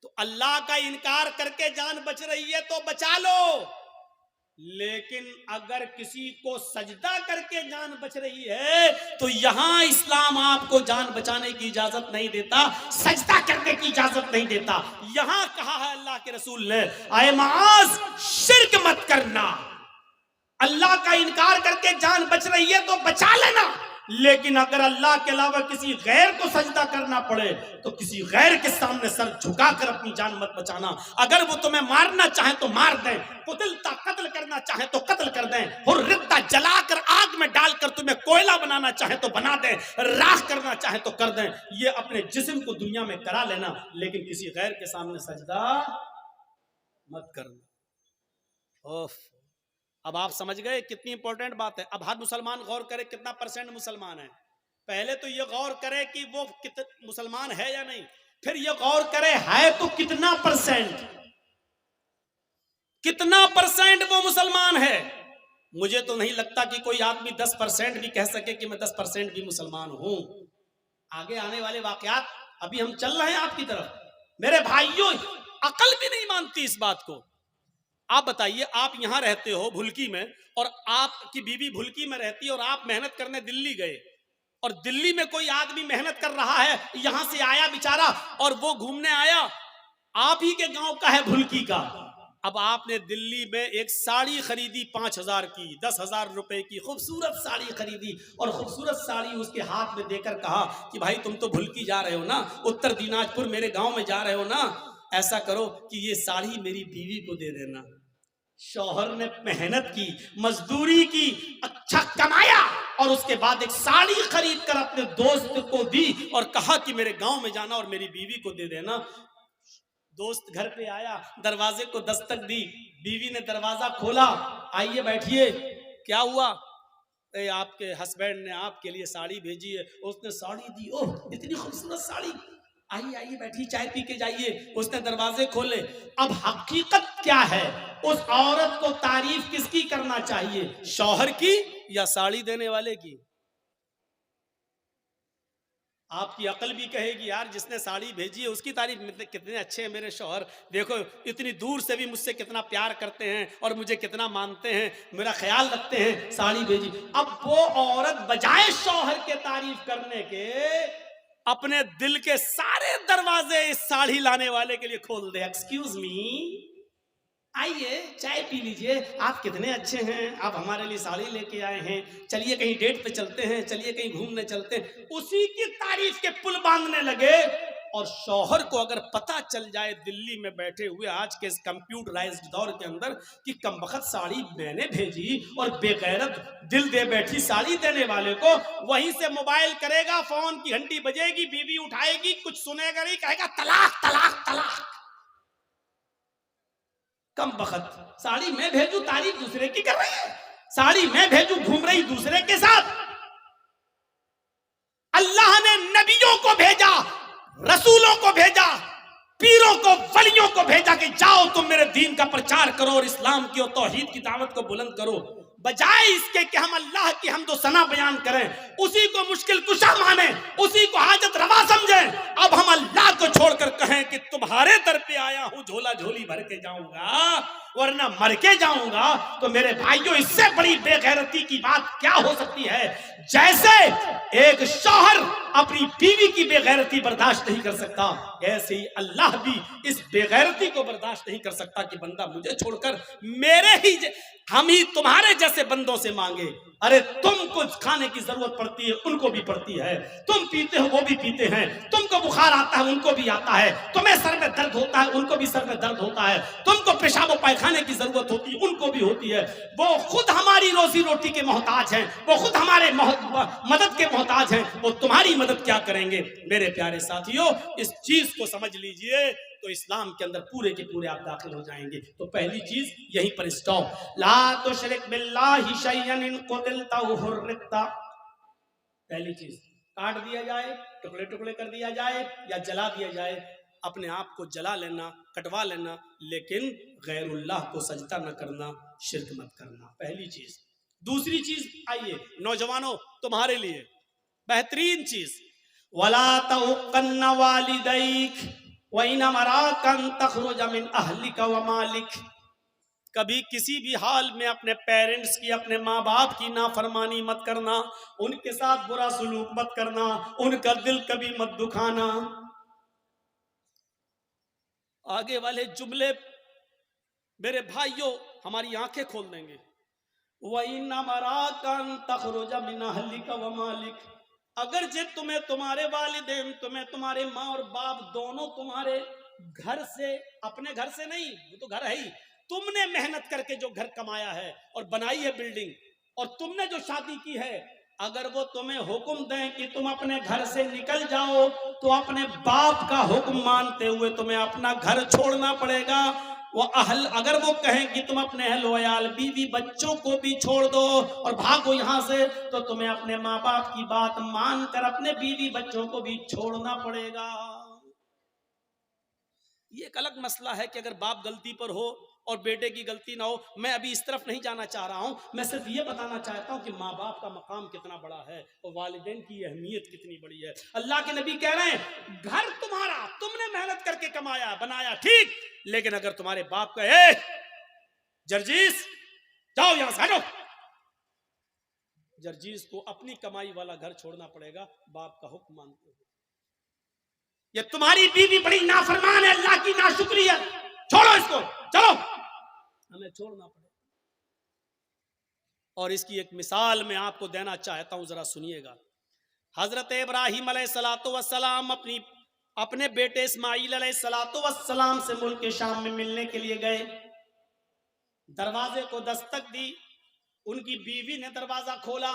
تو اللہ کا انکار کر کے جان بچ رہی ہے تو بچا لو۔ لیکن اگر کسی کو سجدہ کر کے جان بچ رہی ہے تو یہاں اسلام آپ کو جان بچانے کی اجازت نہیں دیتا، سجدہ کرنے کی اجازت نہیں دیتا۔ یہاں کہا ہے اللہ کے رسول نے، اے معاذ شرک مت کرنا، اللہ کا انکار کر کے جان بچ رہی ہے تو بچا لینا، لیکن اگر اللہ کے علاوہ کسی غیر کو سجدہ کرنا پڑے تو کسی غیر کے سامنے سر جھکا کر اپنی جان مت بچانا۔ اگر وہ تمہیں مارنا چاہیں تو مار دیں، قتلتا قتل کرنا چاہیں تو قتل کر دیں، حرقتا جلا کر آگ میں ڈال کر تمہیں کوئلہ بنانا چاہیں تو بنا دیں، راکھ کرنا چاہیں تو کر دیں، یہ اپنے جسم کو دنیا میں کرا لینا، لیکن کسی غیر کے سامنے سجدہ مت کرنا۔ اوف، اب آپ سمجھ گئے کتنی امپورٹنٹ بات ہے۔ اب ہر مسلمان غور کرے کتنا پرسنٹ مسلمان ہے۔ پہلے تو یہ غور کرے کہ وہ مسلمان ہے یا نہیں، پھر یہ غور کرے ہے تو کتنا پرسنٹ، کتنا پرسنٹ وہ مسلمان ہے۔ مجھے تو نہیں لگتا کہ کوئی آدمی 10% بھی کہہ سکے کہ میں 10% بھی مسلمان ہوں۔ آگے آنے والے واقعات، ابھی ہم چل رہے ہیں آپ کی طرف۔ میرے بھائیوں، عقل بھی نہیں مانتی اس بات کو۔ آپ بتائیے، آپ یہاں رہتے ہو بھلکی میں، اور آپ کی بیوی بھلکی میں رہتی ہے، اور آپ محنت کرنے دلی گئے، اور دلی میں کوئی آدمی محنت کر رہا ہے، یہاں سے آیا بیچارہ اور وہ گھومنے آیا، آپ ہی کے گاؤں کا ہے بھلکی کا۔ اب آپ نے دلی میں ایک ساڑی خریدی 5000 کی، 10,000 روپے کی خوبصورت ساڑی خریدی، اور خوبصورت ساڑی اس کے ہاتھ میں دے کر کہا کہ بھائی تم تو بھلکی جا رہے ہو نا، اتر دیناج پور میرے گاؤں میں جا رہے ہو نا، ایسا کرو کہ یہ ساڑی میری بیوی کو دے دینا۔ شوہر نے محنت کی، مزدوری کی، اچھا کمایا، اور اس کے بعد ایک ساڑی خرید کر اپنے دوست کو دی اور کہا کہ میرے گاؤں میں جانا اور میری بیوی کو دے دینا۔ دوست گھر پہ آیا، دروازے کو دستک دی، بیوی نے دروازہ کھولا، آئیے بیٹھیے، کیا ہوا؟ اے آپ کے ہسبینڈ نے آپ کے لیے ساڑی بھیجی ہے۔ اس نے ساڑی دی، اوہ اتنی خوبصورت ساڑی، آئیے آئیے بیٹھیے، چائے پی کے جائیے۔ اس نے دروازے کھولے۔ اب حقیقت کیا ہے؟ اس عورت کو تعریف کس کی کرنا چاہیے، شوہر کی یا ساڑی دینے والے کی؟ آپ کی عقل بھی کہے گی یار جس نے ساڑی بھیجی ہے اس کی تعریف، کتنے اچھے ہیں میرے شوہر، دیکھو اتنی دور سے بھی مجھ سے کتنا پیار کرتے ہیں اور مجھے کتنا مانتے ہیں، میرا خیال رکھتے ہیں، ساڑی بھیجی۔ اب وہ عورت بجائے شوہر کے تعریف کرنے کے اپنے دل کے سارے دروازے اس ساڑی لانے والے کے لیے کھول دے۔ ایکسکیوز می، آئیے چائے پی لیجئے، آپ کتنے اچھے ہیں، آپ ہمارے لیے ساڑی لے کے آئے ہیں، چلیے کہیں ڈیٹ پہ چلتے ہیں، چلیے کہیں گھومنے چلتے ہیں، اسی کی تعریف کے پل باندھنے لگے۔ اور شوہر کو اگر پتا چل جائے دلی میں بیٹھے ہوئے آج کے اس کمپیوٹرائزڈ دور کے اندر کہ کمبخت ساڑی میں نے بھیجی، اور بے غیرت دل دے بیٹھی ساڑی دینے والے کو وہیں سے موبائل کرے گا، فون کی گھنٹی بجے گی، بیوی اٹھائے گی، کچھ سنے گا نہیں، کہے گا طلاق طلاق طلاق۔ کم بخت، ساڑی میں بھیجوں تعریف دوسرے کی کر رہی ہے، ساڑی میں بھیجوں گھوم رہی دوسرے کے ساتھ۔ اللہ نے نبیوں کو بھیجا، رسولوں کو بھیجا، پیروں کو، ولیوں کو بھیجا کہ جاؤ تم میرے دین کا پرچار کرو اور اسلام کی اور توحید کی دعوت کو بلند کرو، بجائے اس کے کہ ہم اللہ کی حمد و ثنا بیان کریں، اسی کو مشکل کشا مانیں، اسی کو حاجت روا سمجھیں۔ اب ہم اللہ کو چھوڑ کر کہیں کہ تمہارے در پہ آیا ہوں، جھولا جھولی بھر کے جاؤں گا ورنہ مر کے جاؤں گا، تو میرے بھائیوں اس سے بڑی بے غیرتی کی بات کیا ہو سکتی ہے؟ جیسے ایک شوہر اپنی بیوی کی بے غیرتی برداشت نہیں کر سکتا، ایسے ہی اللہ بھی اس بے غیرتی کو برداشت نہیں کر سکتا کہ بندہ مجھے چھوڑ کر میرے ہی ہم ہی تمہارے جیسے بندوں سے مانگے۔ ارے تم کچھ کھانے کی ضرورت پڑتی ہے ان کو بھی پڑتی ہے، تم پیتے ہو وہ بھی پیتے ہیں، تم کو بخار آتا ہے ان کو بھی آتا ہے، تمہیں سر میں درد ہوتا ہے ان کو بھی سر میں درد ہوتا ہے، تم کو پیشاب و پائخانے کی ضرورت ہوتی ہے ان کو بھی ہوتی ہے، وہ خود ہماری روزی روٹی کے محتاج ہیں، وہ خود ہمارے مدد کے محتاج ہیں، وہ تمہاری مدد کیا کریں گے؟ میرے پیارے ساتھیوں، اس چیز کو سمجھ لیجئے تو اسلام کے اندر پورے کے پورے آپ داخل ہو جائیں گے۔ تو پہلی چیز یہیں پر اسٹاپ، لا تشرک باللہ شیئا ان قتلت او حرقت، پہلی چیز کاٹ دیا جائے، ٹکڑے ٹکڑے کر دیا جائے یا جلا دیا جائے، اپنے آپ کو جلا لینا، کٹوا لینا، لیکن غیر اللہ کو سجدہ نہ کرنا، شرک مت کرنا، پہلی چیز۔ دوسری چیز آئیے نوجوانوں تمہارے لیے بہترین چیز، وَلَا تَعُقَّنَّ وَالِدَيْكَ وَإِنْ أَمَرَاكَ أَن تَخْرُجَ مِنْ أَهْلِكَ وَمَالِكَ، کبھی کسی بھی حال میں اپنے پیرنٹس کی، اپنے ماں باپ کی نافرمانی مت کرنا، ان کے ساتھ برا سلوک مت کرنا، ان کا دل کبھی مت دکھانا۔ آگے والے جملے میرے بھائیوں ہماری آنکھیں کھول دیں گے، وَإِنْ أَمَرَاكَ أَن تَخْرُجَ مِنْ أَهْلِكَ وَمَالِكَ، اگرچہ تمہیں تمہارے والدین، تمہیں تمہارے ماں اور باپ دونوں تمہارے گھر سے، اپنے گھر سے نہیں، وہ تو گھر ہے ہی، تم نے محنت کر کے جو گھر کمایا ہے اور بنائی ہے بلڈنگ، اور تم نے جو شادی کی ہے، اگر وہ تمہیں حکم دیں کہ تم اپنے گھر سے نکل جاؤ تو اپنے باپ کا حکم مانتے ہوئے تمہیں اپنا گھر چھوڑنا پڑے گا۔ اگر وہ کہیں کہ تم اپنے اہل وعیال، بیوی بچوں کو بھی چھوڑ دو اور بھاگو یہاں سے، تو تمہیں اپنے ماں باپ کی بات مان کر اپنے بیوی بچوں کو بھی چھوڑنا پڑے گا۔ یہ ایک الگ مسئلہ ہے کہ اگر باپ غلطی پر ہو اور بیٹے کی غلطی نہ ہو، میں ابھی اس طرف نہیں جانا چاہ رہا ہوں، میں صرف یہ بتانا چاہتا ہوں کہ ماں باپ کا مقام کتنا بڑا ہے اور والدین کی اہمیت کتنی بڑی ہے۔ اللہ کے نبی کہہ رہے ہیں گھر تمہارا، تم نے محنت کر کے کمایا بنایا ٹھیک، لیکن اگر تمہارے باپ کا اے جرجیس جاؤ یہاں سے ہٹو، جرجیس کو اپنی کمائی والا گھر چھوڑنا پڑے گا باپ کا حکم مانتے ہوئے۔ یہ تمہاری بیوی بڑی نافرمان ہے، اللہ کی ناشکری ہے، چھوڑو اس کو، چلو، ہمیں چھوڑنا پڑے گا۔ اور اس کی ایک مثال میں آپ کو دینا چاہتا ہوں، ذرا سنیے گا۔ حضرت ابراہیم علیہ السلام اپنے بیٹے اسماعیل علیہ السلام سے ملک شام میں ملنے کے لیے گئے، دروازے کو دستک دی، ان کی بیوی نے دروازہ کھولا،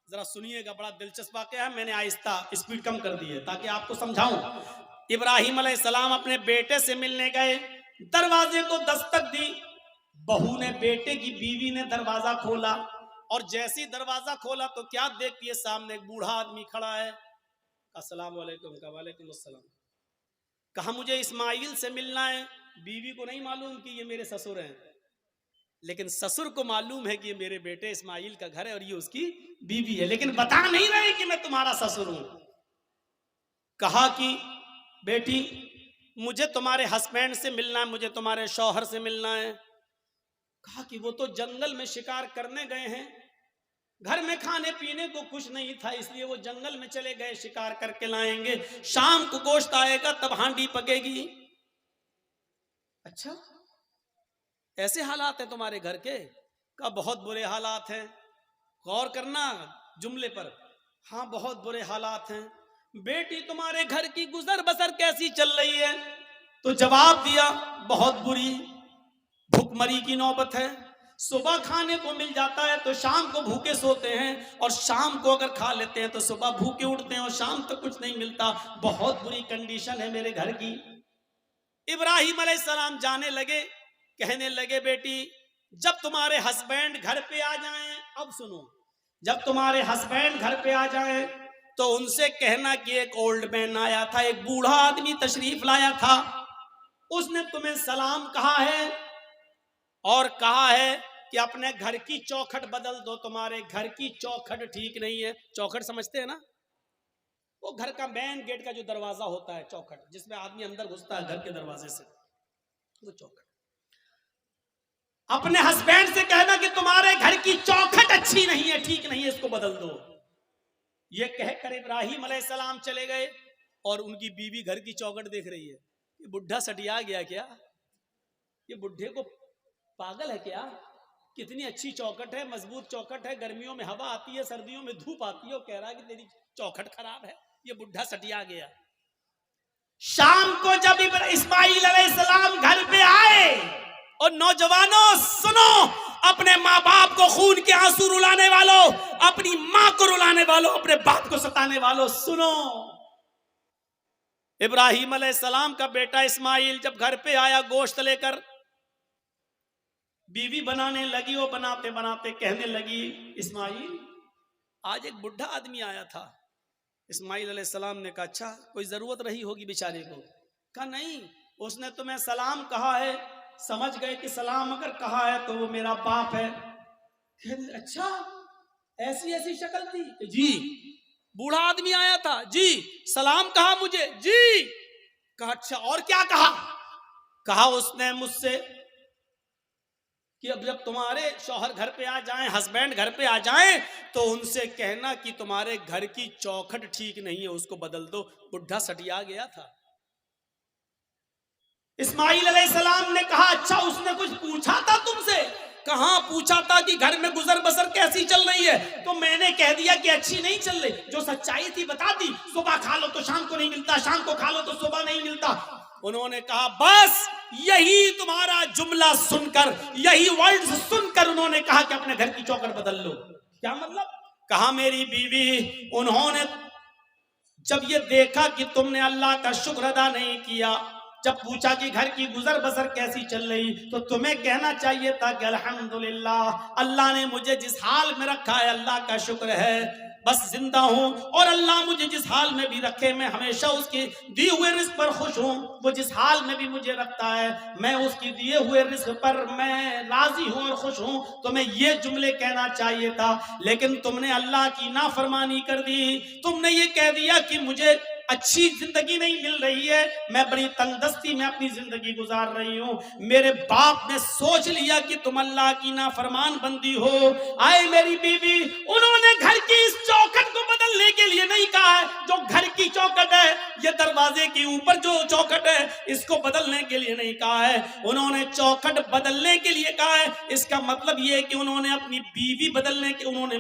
ذرا سنیے گا، بڑا دلچسپ واقعہ ہے، میں نے آہستہ اسپیڈ کم کر دی ہے تاکہ آپ کو سمجھاؤں۔ ابراہیم علیہ السلام اپنے بیٹے سے ملنے گئے، دروازے کو دستک دی، بہو نے، بیٹے کی بیوی نے دروازہ کھولا، اور جیسی دروازہ کھولا تو کیا دیکھتی ہے؟ سامنے ایک بوڑھا آدمی کھڑا ہے، السلام علیکم، کہا وعلیکم السلام، کہا مجھے اسماعیل سے ملنا ہے۔ بیوی کو نہیں معلوم کہ یہ میرے سسر ہیں، لیکن سسر کو معلوم ہے کہ یہ میرے بیٹے اسماعیل کا گھر ہے اور یہ اس کی بیوی ہے، لیکن بتا نہیں رہے کہ میں تمہارا سسر ہوں۔ کہا کہ بیٹی مجھے تمہارے ہسبینڈ سے ملنا ہے، مجھے تمہارے شوہر سے ملنا ہے۔ کہا کہ وہ تو جنگل میں شکار کرنے گئے ہیں، گھر میں کھانے پینے کو کچھ نہیں تھا، اس لیے وہ جنگل میں چلے گئے، شکار کر کے لائیں گے، شام کو گوشت آئے گا تب ہانڈی پکے گی۔ اچھا ایسے حالات ہیں تمہارے گھر کے؟ کہا بہت برے حالات ہیں، غور کرنا جملے پر، ہاں بہت برے حالات ہیں۔ بیٹی تمہارے گھر کی گزر بسر کیسی چل رہی ہے؟ تو جواب دیا بہت بری، بھوک مری کی نوبت ہے، صبح کھانے کو مل جاتا ہے تو شام کو بھوکے سوتے ہیں، اور شام کو اگر کھا لیتے ہیں تو صبح بھوکے اٹھتے ہیں اور شام تک کچھ نہیں ملتا، بہت بری کنڈیشن ہے میرے گھر کی۔ ابراہیم علیہ السلام جانے لگے، کہنے لگے بیٹی جب تمہارے ہسبینڈ گھر پہ آ جائیں، اب سنو، جب تمہارے ہسبینڈ گھر پہ آ جائیں تو ان سے کہنا کہ ایک اولڈ مین آیا تھا، ایک بوڑھا آدمی تشریف لایا تھا، اس نے تمہیں سلام کہا ہے اور کہا ہے کہ اپنے گھر کی چوکھٹ بدل دو، تمہارے گھر کی چوکھٹ ٹھیک نہیں ہے۔ چوکھٹ سمجھتے ہیں نا، وہ گھر کا مین گیٹ کا جو دروازہ ہوتا ہے، چوکھٹ جس میں آدمی اندر گھستا ہے گھر کے دروازے سے، وہ چوکھٹ۔ اپنے ہسبینڈ سے کہنا کہ تمہارے گھر کی چوکھٹ اچھی نہیں ہے، ٹھیک نہیں ہے، اس کو بدل دو۔ یہ کہہ کر ابراہیم علیہ السلام چلے گئے اور ان کی بیوی گھر کی چوکھٹ دیکھ رہی ہے، یہ بڈھا سٹیا گیا کیا، یہ بڈھے کو پاگل ہے کیا، کتنی اچھی چوکھٹ ہے، مضبوط چوکھٹ ہے، گرمیوں میں ہوا آتی ہے، سردیوں میں دھوپ آتی ہے، وہ کہہ رہا ہے کہ تیری چوکھٹ خراب ہے، یہ بڈھا سٹیا گیا۔ شام کو جب اسماعیل علیہ السلام گھر پہ آئے، اور نوجوانوں سنو، اپنے ماں باپ کو خون کے آنسو رلانے والوں، اپنی ماں کو رلانے والوں، اپنے باپ کو ستانے والوں سنو، ابراہیم علیہ السلام کا بیٹا اسماعیل جب گھر پہ آیا گوشت لے کر، بیوی بنانے لگی، وہ بناتے بناتے کہنے لگی اسماعیل آج ایک بڈھا آدمی آیا تھا۔ اسماعیل علیہ السلام نے کہا اچھا کوئی ضرورت رہی ہوگی بیچارے کو؟ کہا نہیں، اس نے تمہیں سلام کہا ہے، سمجھ گئے کہ سلام اگر کہا ہے تو وہ میرا باپ ہے۔ اچھا ایسی ایسی شکل تھی؟ جی بوڑھا آدمی آیا تھا، جی سلام کہا مجھے، جی۔ کہا اچھا اور کیا کہا؟ کہا اس نے مجھ سے کہ اب جب تمہارے شوہر گھر پہ آ جائیں، ہسبینڈ گھر پہ آ جائیں تو ان سے کہنا کہ تمہارے گھر کی چوکھٹ ٹھیک نہیں ہے، اس کو بدل دو۔ بڈھا سٹیا گیا تھا۔ اسماعیل علیہ السلام نے کہا اچھا اس نے کچھ پوچھا تھا تم سے؟ کہاں پوچھا تھا کہ گھر میں گزر بسر کیسی چل رہی ہے، تو میں نے کہہ دیا کہ اچھی نہیں چل رہی، جو سچائی تھی بتا دی، صبح کھا لو تو شام کو نہیں ملتا، شام کو کھا لو تو صبح نہیں ملتا۔ انہوں نے کہا بس یہی تمہارا جملہ سن کر، یہی ورڈز سن کر انہوں نے کہا کہ اپنے گھر کی چوکھٹ بدل لو۔ کیا مطلب؟ کہا میری بیوی، انہوں نے جب یہ دیکھا کہ تم نے اللہ کا شکر ادا نہیں کیا، جب پوچھا کہ گھر کی گزر بسر کیسی چل رہی، تو تمہیں کہنا چاہیے تھا کہ الحمدللہ اللہ نے مجھے جس حال میں رکھا ہے اللہ کا شکر ہے، بس زندہ ہوں، اور اللہ مجھے جس حال میں بھی رکھے میں ہمیشہ اس کے دیے ہوئے رزق پر خوش ہوں، وہ جس حال میں بھی مجھے رکھتا ہے میں اس کی دیے ہوئے رزق پر میں راضی ہوں اور خوش ہوں۔ تمہیں یہ جملے کہنا چاہیے تھا، لیکن تم نے اللہ کی نافرمانی کر دی، تم نے یہ کہہ دیا کہ مجھے اچھی زندگی نہیں مل رہی ہے، میں بڑی تنگ دستی میں اپنی زندگی گزار رہی ہوں، میرے باپ نے سوچ لیا کہ تم اللہ کی نافرمان بندی ہو۔ آئے میری بیوی، انہوں نے گھر کی اس چوکھٹ کو بدلنے کے لیے نہیں کہا ہے، جو گھر کی چوکھٹ ہے، یہ دروازے کے اوپر جو چوکھٹ ہے اس کو بدلنے کے لیے نہیں کہا ہے، انہوں نے چوکھٹ بدلنے کے لیے کہا ہے۔ اس کا مطلب یہ ہے کہ انہوں نے اپنی بیوی بدلنے کے، انہوں نے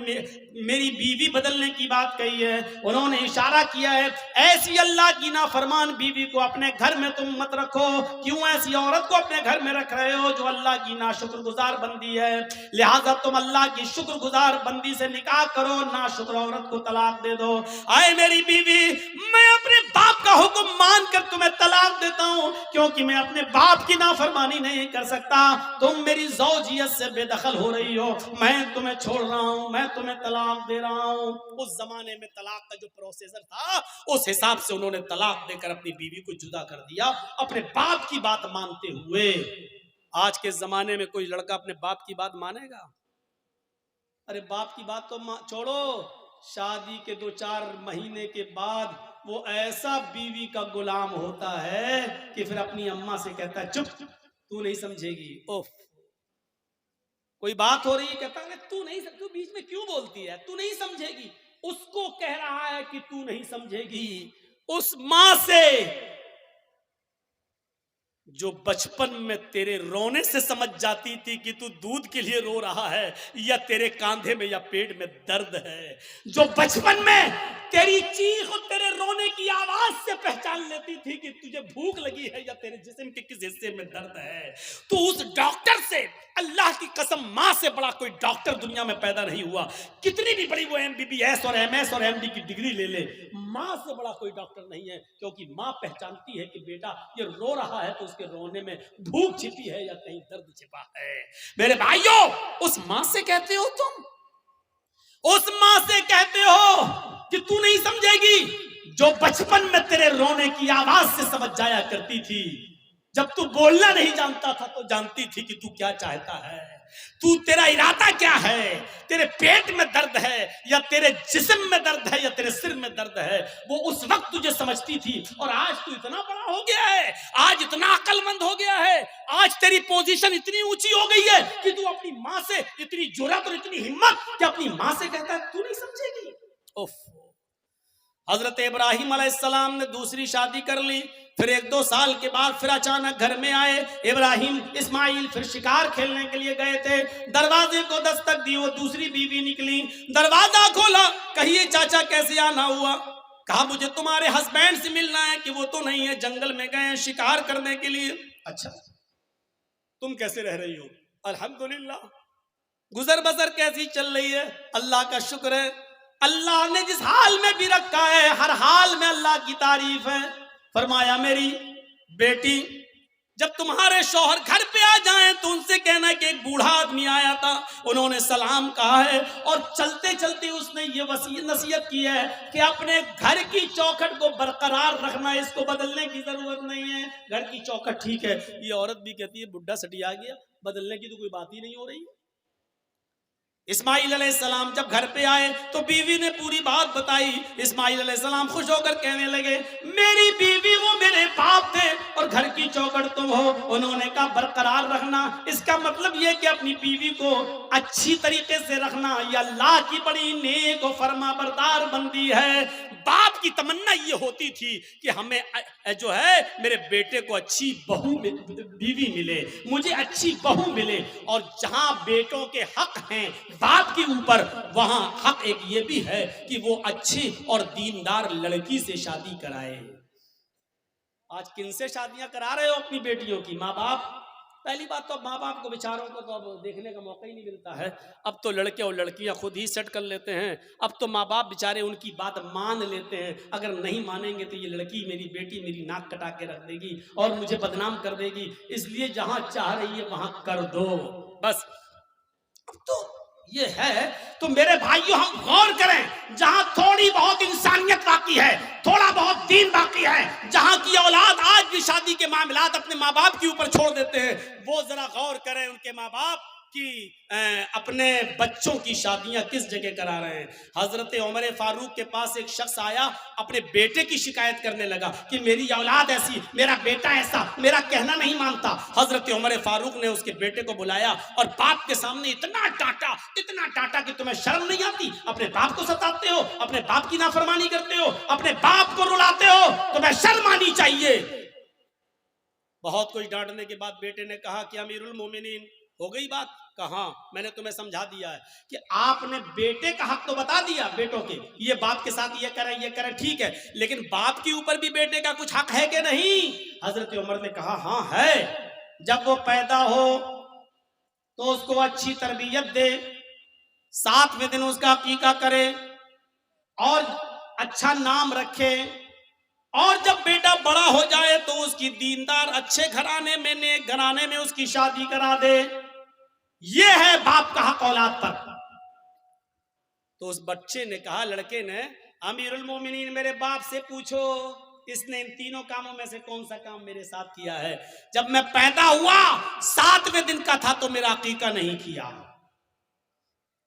میری بیوی بدلنے کی بات کہی ہے، انہوں نے اشارہ کیا ہے ایسی اللہ کی نافرمان بیوی کو اپنے گھر میں تم مت رکھو۔ کیوں ایسی عورت کو اپنے گھر میں رکھ رہے ہو جو اللہ کی ناشکر گزار بندی ہے؟ لہٰذا تم اللہ کی شکر گزار بندی سے نکاح کرو، ناشکر عورت کو طلاق دے دو۔ آئے میری بیوی، میں اپنے باپ کا حکم مان کر تمہیں طلاق دیتا ہوں، کیونکہ میں اپنے باپ کی نافرمانی نہیں کر سکتا، تم میری زوجیت سے بے دخل ہو رہی ہو، میں تمہیں چھوڑ رہا ہوں، میں تمہیں طلاق دے رہا ہوں۔ اس زمانے میں طلاق کا جو پروسیسر تھا اس حساب سے انہوں نے طلاق دے کر اپنی بیوی کو جدا کر دیا، اپنے باپ کی بات مانتے ہوئے۔ آج کے زمانے میں کوئی لڑکا اپنے باپ کی بات مانے گا؟ ارے باپ کی بات تو چھوڑو، شادی کے 2-4 مہینے کے بعد وہ ایسا بیوی کا غلام ہوتا ہے کہ پھر اپنی اماں سے کہتا ہے چپ تو نہیں سمجھے گی، اوف کوئی بات ہو رہی ہے کہتا ہے تو نہیں، تو بیچ میں کیوں بولتی ہے، تو نہیں سمجھے گی۔ اس کو کہہ رہا ہے کہ تو نہیں سمجھے گی، اس ماں سے جو بچپن میں تیرے رونے سے سمجھ جاتی تھی کہ تو دودھ کے لیے رو رہا ہے یا تیرے کاندھے میں یا پیٹ میں درد ہے، جو بچپن میں تیری چیخ اور تیرے رونے کی آواز سے پہچان لیتی تھی کہ تجھے بھوک لگی ہے یا تیرے جسم کے کس حصے میں درد ہے. تو اس ڈاکٹر سے, اللہ کی قسم ماں سے بڑا کوئی ڈاکٹر دنیا میں پیدا نہیں ہوا. کتنی بھی بڑی وہ MBBS اور MS اور MD کی ڈگری لے لے, ماں سے بڑا کوئی ڈاکٹر نہیں ہے. کیونکہ ماں پہچانتی ہے کہ بیٹا یہ رو رہا ہے تو اس کے رونے میں بھوک چھپی ہے یا کہیں درد چھپا ہے. میرے بھائیوں, اس ماں سے کہتے ہو تم, اس ماں سے کہتے ہو کہ تو نہیں سمجھے گی جو بچپن میں تیرے رونے کی آواز سے سمجھ جایا کرتی تھی. جب تو بولنا نہیں جانتا تھا تو جانتی تھی کہ تو کیا چاہتا ہے, تو تیرا ارادہ کیا ہے. تیرے پیٹ میں درد ہے یا تیرے جسم میں درد ہے یا تیرے سر میں درد ہے, وہ اس وقت تجھے سمجھتی تھی. اور آج تو اتنا بڑا ہو گیا ہے, آج اتنا عقل مند ہو گیا ہے, آج تیری پوزیشن اتنی اونچی ہو گئی ہے کہ تو اپنی ماں سے اتنی جرأت اور اتنی ہمت کہ اپنی ماں سے کہتا ہے تو نہیں سمجھے گی. حضرت ابراہیم علیہ السلام نے دوسری شادی کر لی. پھر 1-2 سال کے بعد پھر اچانک گھر میں آئے ابراہیم اسماعیل. پھر شکار کھیلنے کے لیے گئے تھے, دروازے کو دستک دی, وہ دوسری بیوی نکلی. دروازہ کھولا, کہیے چاچا کیسے آنا ہوا؟ کہا مجھے تمہارے ہسبینڈ سے ملنا ہے. کہ وہ تو نہیں ہے, جنگل میں گئے شکار کرنے کے لیے. اچھا تم کیسے رہ رہی ہو؟ الحمدللہ. گزر بسر کیسی چل رہی ہے؟ اللہ کا شکر ہے. اللہ نے جس حال میں بھی رکھا ہے ہر حال میں اللہ کی تعریف ہے. فرمایا میری بیٹی جب تمہارے شوہر گھر پہ آ جائیں تو ان سے کہنا کہ ایک بوڑھا آدمی آیا تھا, انہوں نے سلام کہا ہے, اور چلتے چلتے اس نے یہ نصیحت کی ہے کہ اپنے گھر کی چوکھٹ کو برقرار رکھنا, اس کو بدلنے کی ضرورت نہیں ہے. گھر کی چوکھٹ ٹھیک ہے, یہ عورت بھی کہتی ہے بڈھا سٹی آ گیا, بدلنے کی تو کوئی بات ہی نہیں ہو رہی ہے. اسماعیل علیہ السلام جب گھر پہ آئے تو بیوی نے پوری بات بتائی. اسماعیل علیہ السلام خوش ہو کر کہنے لگے میری بیوی وہ میرے باپ تھے اور گھر کی چوکھٹ تم ہو. انہوں نے کہا برقرار رکھنا, اس کا مطلب یہ کہ اپنی بیوی کو اچھی طریقے سے رکھنا یہ اللہ کی بڑی نیک و فرما بردار بندی ہے. باپ کی تمنا یہ ہوتی تھی کہ ہمیں جو ہے میرے بیٹے کو اچھی بہو بیوی ملے, مجھے اچھی بہو ملے. اور جہاں بیٹوں کے حق ہیں باپ کے اوپر, وہاں حق ایک یہ بھی ہے کہ وہ اچھی اور دیندار لڑکی سے شادی کرائے. آج کن سے شادیاں کرا رہے ہو اپنی بیٹیوں کی؟ ماں باپ. پہلی بات تو ماں باپ کو بیچاروں کو تو اب دیکھنے کا موقع ہی نہیں ملتا ہے. اب تو لڑکے اور لڑکیاں خود ہی سیٹ کر لیتے ہیں. اب تو ماں باپ بیچارے ان کی بات مان لیتے ہیں. اگر نہیں مانیں گے تو یہ لڑکی میری بیٹی میری ناک کٹا کے رکھ دے گی اور مجھے بدنام کر دے گی, اس لیے جہاں چاہ رہی ہے وہاں کر دو بس. تو یہ ہے. تو میرے بھائیوں ہم غور کریں, جہاں تھوڑی بہت انسانیت باقی ہے, تھوڑا بہت دین باقی ہے, جہاں کی اولاد آج بھی شادی کے معاملات اپنے ماں باپ کے اوپر چھوڑ دیتے ہیں, وہ ذرا غور کریں ان کے ماں باپ کی اپنے بچوں کی شادیاں کس جگہ کرا رہے ہیں. حضرت عمر فاروق کے پاس ایک شخص آیا, اپنے بیٹے کی شکایت کرنے لگا کہ میری اولاد ایسی, میرا بیٹا ایسا, میرا کہنا نہیں مانتا. حضرت عمر فاروق نے اس کے بیٹے کو بلایا اور باپ کے سامنے اتنا ڈانٹا کہ تمہیں شرم نہیں آتی, اپنے باپ کو ستاتے ہو, اپنے باپ کی نافرمانی کرتے ہو, اپنے باپ کو رلاتے ہو, تمہیں شرم آنی چاہیے. بہت کچھ ڈانٹنے کے بعد بیٹے نے کہا کہ امیر المومنین ہو گئی بات. کہاں میں نے تمہیں سمجھا دیا ہے کہ آپ نے بیٹے کا حق تو بتا دیا بیٹوں کے, یہ باپ کے ساتھ یہ کرے ٹھیک ہے, لیکن باپ کے اوپر بھی بیٹے کا کچھ حق ہے کہ نہیں؟ حضرت عمر نے کہا ہاں ہے. جب وہ پیدا ہو تو اس کو اچھی تربیت دے, 7ویں دن اس کا عقیقہ کرے اور اچھا نام رکھے, اور جب بیٹا بڑا ہو جائے تو اس کی دیندار اچھے گھرانے میں, نیک گھرانے میں اس کی شادی کرا دے. یہ ہے باپ کا حق اولاد پر. تو اس بچے نے کہا, لڑکے نے, امیر المومنین میرے باپ سے پوچھو اس نے ان تینوں کاموں میں سے کون سا کام میرے ساتھ کیا ہے؟ جب میں پیدا ہوا 7ویں دن کا تھا تو میرا عقیقہ نہیں کیا.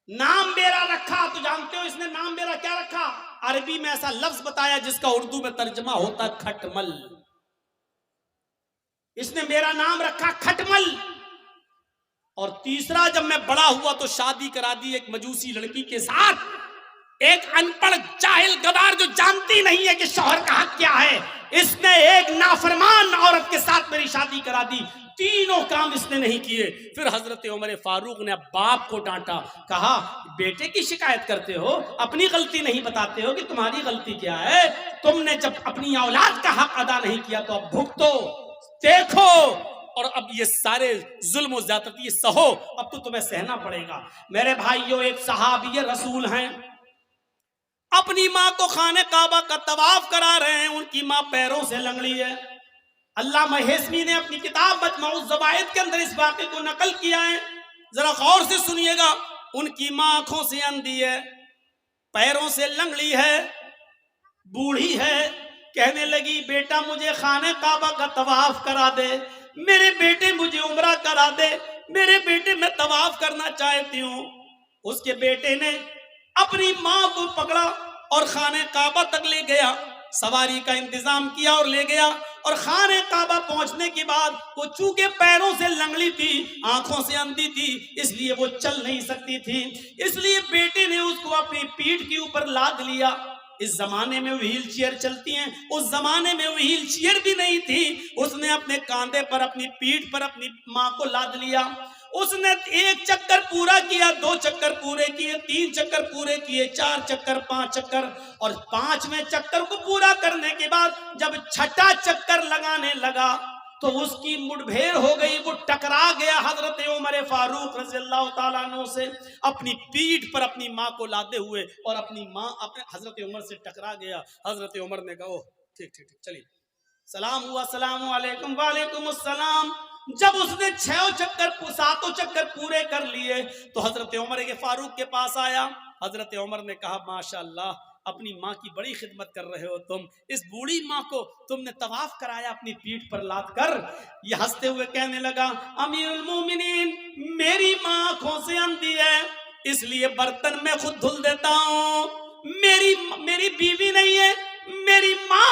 نام میرا رکھا, تو جانتے ہو اس نے نام میرا کیا رکھا؟ عربی میں ایسا لفظ بتایا جس کا اردو میں ترجمہ ہوتا کھٹمل. اس نے میرا نام رکھا کھٹمل. اور تیسرا, جب میں بڑا ہوا تو شادی کرا دی ایک مجوسی لڑکی کے ساتھ. ایک ان پڑھ جاہل گوار جو جانتی نہیں ہے کہ شوہر کا حق کیا ہے، اس نے ایک نافرمان عورت کے ساتھ میری شادی کرا دی، تینوں کام اس نے نہیں کیے۔ پھر حضرت عمر فاروق نے باپ کو ڈانٹا، کہا بیٹے کی شکایت کرتے ہو، اپنی غلطی نہیں بتاتے ہو کہ تمہاری غلطی کیا ہے؟ تم نے جب اپنی اولاد کا حق ادا نہیں کیا تو اب بھگتو، دیکھو، اور اب یہ سارے ظلم و زیادتی سہو، اب تو تمہیں سہنا پڑے گا۔ میرے بھائیوں، ایک صحابی رسول ہیں، اپنی ماں کو خانہ کعبہ کا طواف کرا رہے ہیں، ان کی ماں پیروں سے لنگڑی ہے۔ علامہ ہیثمی نے اپنی کتاب مجمع الزوائد کے اندر اس واقعے کو نقل کیا ہے، ذرا غور سے سنیے گا۔ ان کی ماں آنکھوں سے اندھی ہے، پیروں سے لنگڑی ہے، بوڑھی ہے، کہنے لگی بیٹا مجھے خانہ کعبہ کا طواف کرا دے، میرے بیٹے مجھے عمرہ کرا دے، میرے بیٹے میں طواف کرنا چاہتی ہوں۔ اس کے بیٹے نے اپنی ماں کو پکڑا اور خانہ کعبہ تک لے گیا، سواری کا انتظام کیا اور لے گیا، اور خانہ کعبہ پہنچنے کے بعد وہ چونکہ پیروں سے لنگڑی تھی، آنکھوں سے اندھی تھی، اس لیے وہ چل نہیں سکتی تھی، اس لیے بیٹے نے اس کو اپنی پیٹھ کے اوپر لاد لیا۔ اس زمانے میں وہیل چیئر چلتی ہیں، اس زمانے میں وہیل چیئر بھی نہیں تھی، اس نے اپنے کاندھے پر اپنی پیٹھ پر اپنی ماں کو لاد لیا۔ اس نے ایک چکر پورا کیا، 2 چکر پورے کیے، 3 چکر پورے کیے، 4 چکر، 5 چکر، اور 5ویں چکر کو پورا کرنے کے بعد جب 6واں چکر لگانے لگا تو اس کی مٹبھیڑ ہو گئی، وہ ٹکرا گیا حضرت عمر فاروق رضی اللہ تعالیٰ عنہ سے، اپنی پیٹھ پر اپنی ماں کو لادے ہوئے، اور اپنی ماں اپنے حضرت عمر سے ٹکرا گیا۔ حضرت عمر نے کہا ٹھیک ٹھیک ٹھیک چلیے، سلام ہوا، السلام علیکم، وعلیکم السلام۔ جب اس نے 7 چکر پورے کر لیے تو حضرت عمر کے فاروق کے پاس آیا۔ حضرت عمر نے کہا ماشاءاللہ، اپنی ماں کی بڑی خدمت کر رہے ہو تم، اس بوڑھی ماں کو تم نے طواف کرایا اپنی پیٹھ پر لاد کر۔ یہ ہنستے ہوئے کہنے لگا امیر المومنین، میری ماں آنکھوں سے اندھی ہے، اس لیے برتن میں خود دھل دیتا ہوں، میری بیوی نہیں ہے، میری ماں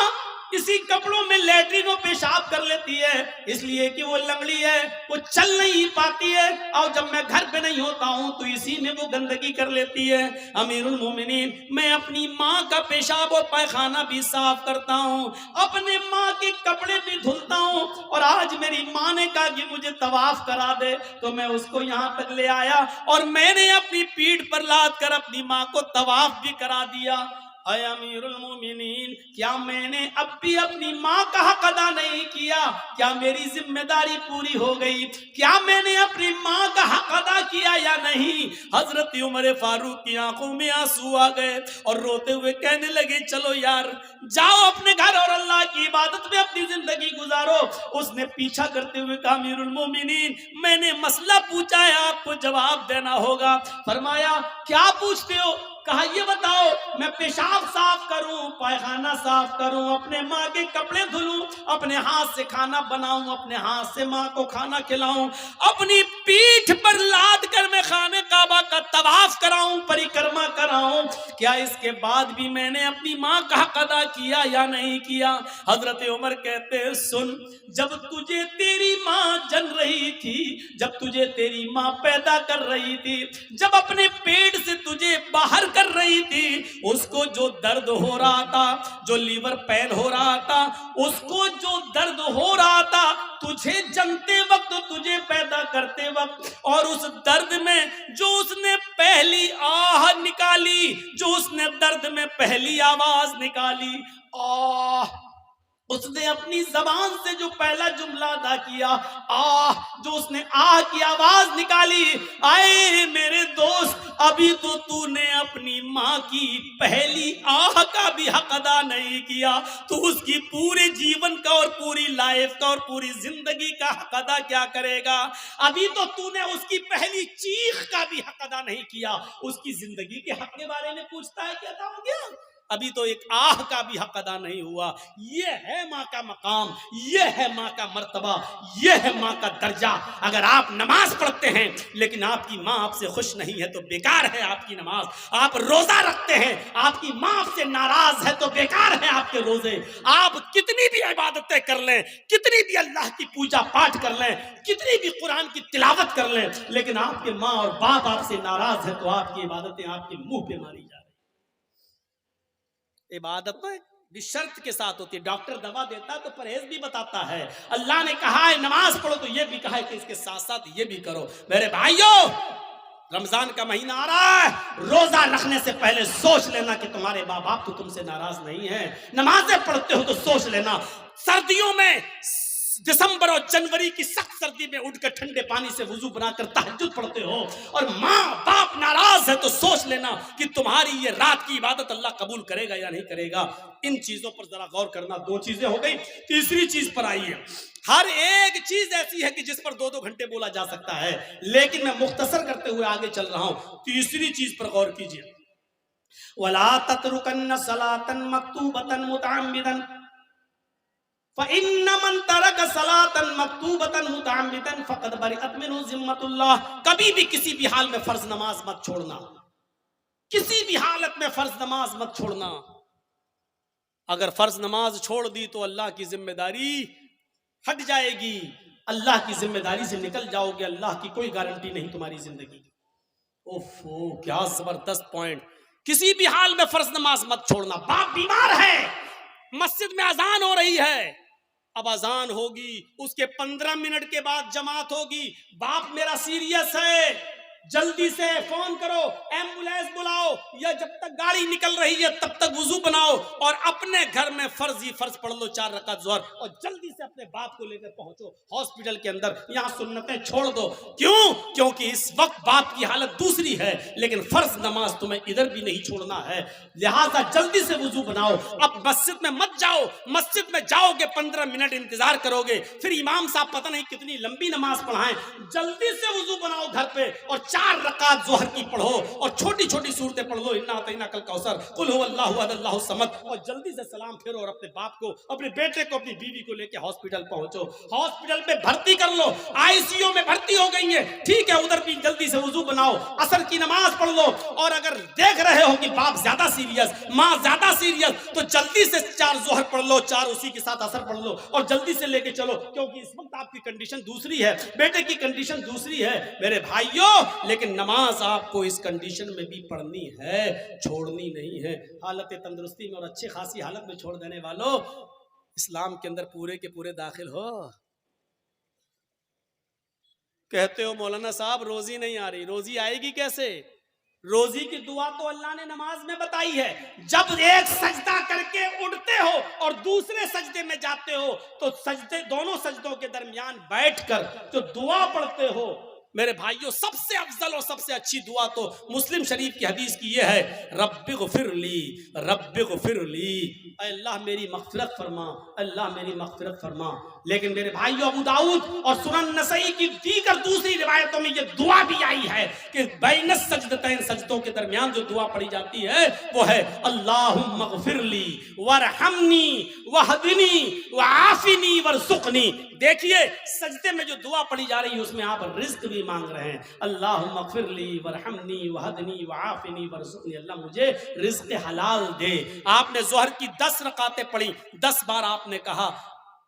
اسی کپڑوں میں لیٹرین و پیشاب کر لیتی ہے، اس لیے کہ وہ لنگڑی ہے، وہ چل نہیں پاتی ہے، اور جب میں گھر پہ نہیں ہوتا ہوں تو اسی میں وہ گندگی کر لیتی ہے۔ امیر المومنین، میں اپنی ماں کا پیشاب اور پائخانہ بھی صاف کرتا ہوں، اپنے ماں کے کپڑے بھی دھلتا ہوں، اور آج میری ماں نے کہا کہ مجھے طواف کرا دے تو میں اس کو یہاں تک لے آیا، اور میں نے اپنی پیٹھ پر لاد کر اپنی ماں کو طواف بھی کرا دیا۔ اے امیر المومنین، کیا میں نے اب بھی اپنی ماں کا حق ادا نہیں کیا؟ کیا میری ذمہ داری پوری ہو گئی؟ کیا میں نے اپنی ماں کا حق ادا کیا یا نہیں؟ حضرت عمر فاروق کی آنکھوں میں آنسو آ گئے اور روتے ہوئے کہنے لگے چلو یار، جاؤ اپنے گھر اور اللہ کی عبادت میں اپنی زندگی گزارو۔ اس نے پیچھا کرتے ہوئے کہا امیر المومنین، میں نے مسئلہ پوچھا ہے، آپ کو جواب دینا ہوگا۔ فرمایا کیا پوچھتے ہو؟ کہا یہ بتاؤ، میں پیشاب صاف کروں، پائخانہ صاف کروں، اپنے ماں کے کپڑے دھلوں، اپنے ہاتھ سے کھانا بناؤں، اپنے ہاتھ سے ماں کو کھانا کھلاؤں، اپنی پیٹھ پر لاد کر میں خانہ کعبہ کا طواف کراؤں، پریکرما کراؤں، کیا اس کے بعد بھی میں نے اپنی ماں کا حق ادا کیا یا نہیں کیا؟ حضرت عمر کہتے ہیں سن، جب تجھے تیری ماں جن رہی تھی، جب تجھے تیری ماں پیدا کر رہی تھی، جب اپنے پیٹ سے تجھے باہر کر رہی تھی، اس کو جو درد ہو رہا تھا، جو لیور پین ہو رہا تھا، اس کو جو درد ہو رہا تھا تجھے جنتے وقت، تجھے پیدا کرتے وقت، اور اس درد میں جو اس نے پہلی آہ نکالی، جو اس نے درد میں پہلی آواز نکالی، آہ، اس نے اپنی زبان سے جو پہلا جملہ ادا کیا، آہ، جو اس نے آہ کی آواز نکالی، آئے میرے دوست، ابھی تو نے اپنی ماں کی پہلی آہ کا بھی حق ادا نہیں کیا، تو اس کی پورے جیون کا اور پوری لائف کا اور پوری زندگی کا حق ادا کیا کرے گا؟ ابھی تو نے اس کی پہلی چیخ کا بھی حق ادا نہیں کیا، اس کی زندگی کے حق کے بارے میں پوچھتا ہے، کیا ادا ہو گیا؟ ابھی تو ایک آہ کا بھی حق ادا نہیں ہوا۔ یہ ہے ماں کا مقام، یہ ہے ماں کا مرتبہ، یہ ہے ماں کا درجہ۔ اگر آپ نماز پڑھتے ہیں لیکن آپ کی ماں آپ سے خوش نہیں ہے تو بیکار ہے آپ کی نماز۔ آپ روزہ رکھتے ہیں، آپ کی ماں آپ سے ناراض ہے تو بیکار ہے آپ کے روزے۔ آپ کتنی بھی عبادتیں کر لیں، کتنی بھی اللہ کی پوجا پاٹ کر لیں، کتنی بھی قرآن کی تلاوت کر لیں، لیکن آپ کے ماں اور باپ آپ سے ناراض ہے تو آپ کی عبادتیں آپ کے منہ پہ ماری جا رہی ہیں۔ عبادت تو بھی شرط کے ساتھ ہوتی ہے. ڈاکٹر دوا دیتا تو پرہیز بھی بتاتا ہے. اللہ نے کہا ہے نماز پڑھو تو یہ بھی کہا ہے کہ اس کے ساتھ ساتھ یہ بھی کرو. میرے بھائیوں رمضان کا مہینہ آ رہا ہے, روزہ رکھنے سے پہلے سوچ لینا کہ تمہارے ماں باپ تو تم سے ناراض نہیں ہیں. نمازیں پڑھتے ہو تو سوچ لینا سردیوں میں دسمبر اور جنوری کی سخت سردی میں اٹھ کر ٹھنڈے پانی سے وضو بنا کر تہجد پڑھتے ہو اور ماں باپ ناراض ہے تو سوچ لینا کہ تمہاری یہ رات کی عبادت اللہ قبول کرے گا یا نہیں کرے گا. ان چیزوں پر ذرا غور کرنا. 2 چیزیں ہو گئی. تیسری چیز پر آئیے. ہر ایک چیز ایسی ہے کہ جس پر 2 گھنٹے بولا جا سکتا ہے, لیکن میں مختصر کرتے ہوئے آگے چل رہا ہوں. تیسری چیز پر غور کیجیے. وَلَا تَتْرُكَنَّ صَلَاةً مَكْتُوبَةً مُتَعَمِّدًا فَإِنَّ مَن تَرَكَ صَلَاةً مَكْتُوبَةً مُتَعَمِّدًا فَقَدْ بَرِئَتْ مِنْهُ ذِمَّةُ اللَّهِ. کبھی بھی کسی بھی حال میں فرض نماز مت چھوڑنا. کسی بھی حالت میں فرض نماز مت چھوڑنا. اگر فرض نماز چھوڑ دی تو اللہ کی ذمہ داری ہٹ جائے گی. اللہ کی ذمہ داری سے نکل جاؤ گے. اللہ کی کوئی گارنٹی نہیں تمہاری زندگی کی. اوفو کیا زبردست پوائنٹ. کسی بھی حال میں فرض نماز مت چھوڑنا. باپ بیمار ہے, مسجد میں اذان ہو رہی ہے, اب اذان ہوگی, اس کے 15 منٹ کے بعد جماعت ہوگی. باپ میرا سیریس ہے, جلدی سے فون کرو, ایمبولینس بلاؤ, یا جب تک گاڑی نکل رہی ہے تب تک وضو بناؤ اور اپنے گھر میں فرض ہی فرض پڑھ لو 4 رکعت ظہر, اور جلدی سے اپنے باپ کو لے کر پہنچو ہاسپٹل کے اندر. یہاں سنتیں چھوڑ دو. کیوں؟ کیونکہ اس وقت باپ کی حالت دوسری ہے, لیکن فرض نماز تمہیں ادھر بھی نہیں چھوڑنا ہے. لہذا جلدی سے وضو بناؤ. اب مسجد میں مت جاؤ. مسجد میں جاؤ گے 15 منٹ انتظار کرو گے, پھر امام صاحب پتہ نہیں کتنی لمبی نماز پڑھائیں. جلدی سے وضو بناؤ گھر پہ اور 4 رکعت ظہر کی پڑھو اور چھوٹی چھوٹی صورتیں پڑھ لو, انا اعطیناک الکوثر, قل هو اللہ احد اللہ الصمد, اور جلدی سے سلام پھیرو اور اپنے باپ کو, اپنے بیٹے کو, اپنی بیوی کو لے کے ہاسپٹل پہنچو. ہاسپٹل میں بھرتی کر لو. آئی سی یو میں بھرتی ہو گئی ہیں, ٹھیک ہے, ادھر بھی جلدی سے وضو بناؤ, عصر کی نماز پڑھ لو. اور اگر دیکھ رہے ہو کہ باپ زیادہ سیریس, ماں زیادہ سیریس, تو جلدی سے 4 ظہر پڑھ لو, 4 اسی کے ساتھ عصر پڑھ لو اور جلدی سے لے کے چلو, کیونکہ اس وقت آپ کی کنڈیشن دوسری ہے, بیٹے کی کنڈیشن دوسری ہے. میرے بھائیوں لیکن نماز آپ کو اس کنڈیشن میں بھی پڑھنی ہے, چھوڑنی نہیں ہے. حالت تندرستی میں اور اچھی خاصی حالت میں چھوڑ دینے والوں, اسلام کے اندر پورے کے پورے داخل ہو. کہتے ہو مولانا صاحب روزی نہیں آ رہی, روزی آئے گی کیسے؟ روزی کی دعا تو اللہ نے نماز میں بتائی ہے. جب ایک سجدہ کر کے اٹھتے ہو اور دوسرے سجدے میں جاتے ہو تو سجدے, دونوں سجدوں کے درمیان بیٹھ کر جو دعا پڑھتے ہو, میرے بھائیوں سب سے افضل اور سب سے اچھی دعا تو مسلم شریف کی حدیث کی یہ ہے, رب اغفر لی, رب اغفر لی, اے اللہ میری مغفرت فرما, اللہ میری مغفرت فرما. لیکن میرے بھائیوں ابو داؤد اور سنن نسائی کی دیگر دوسری روایتوں میں یہ دعا بھی آئی ہے کہ بین السجدتین, سجدوں کے درمیان جو دعا پڑھی جاتی ہے وہ ہے اللہم اغفر لی وارحمنی وہدنی وعافنی ورزقنی. دیکھیے سجدے میں جو دعا پڑھی جا رہی ہے اس میں آپ رزق بھی مانگ رہے ہیں, اللہم اغفر لی وارحمنی وہدنی وعافنی ورزقنی, اللہ مجھے رزق حلال دے. آپ نے ظہر کی 10 رکعتیں پڑھی, 10 بار آپ نے کہا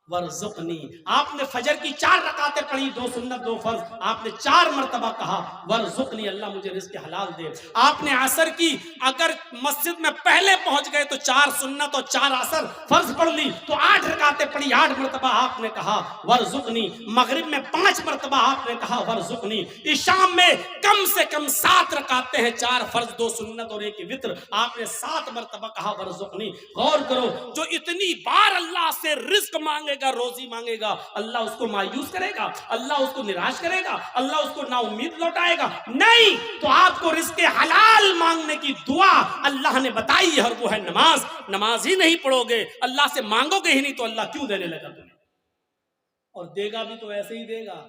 ورزقنی. آپ نے فجر کی 4 رکعتیں پڑھی, 2 سنت 2 فرض, آپ نے 4 مرتبہ کہا ورزقنی, اللہ مجھے رزق حلال دے. آپ نے عصر کی اگر مسجد میں پہلے پہنچ گئے تو 4 سنت اور 4 عصر فرض پڑھ لی تو 8 رکعتیں پڑھی, 8 مرتبہ آپ نے کہا ورزقنی. مغرب میں 5 مرتبہ آپ نے کہا ورزقنی. شام میں کم سے کم 7 رکعتیں ہیں, 4 فرض 2 سنت اور 1 وتر, آپ نے 7 مرتبہ کہا ورزقنی. غور کرو, جو اتنی بار اللہ سے رزق مانگے گا, روزی مانگے گا, اللہ اس کو مایوس کرے گا, اللہ اس کو نراش کرے گا, اللہ اس کو نا امید لوٹائے گا؟ نہیں. تو آپ کو رزق حلال مانگنے کی دعا اللہ نے بتائی ہے اور وہ ہے نماز. نماز ہی نہیں پڑھو گے, اللہ سے مانگو گے ہی نہیں, تو اللہ کیوں دینے لگا تمہیں؟ اور دے گا بھی تو ایسے ہی دے گا.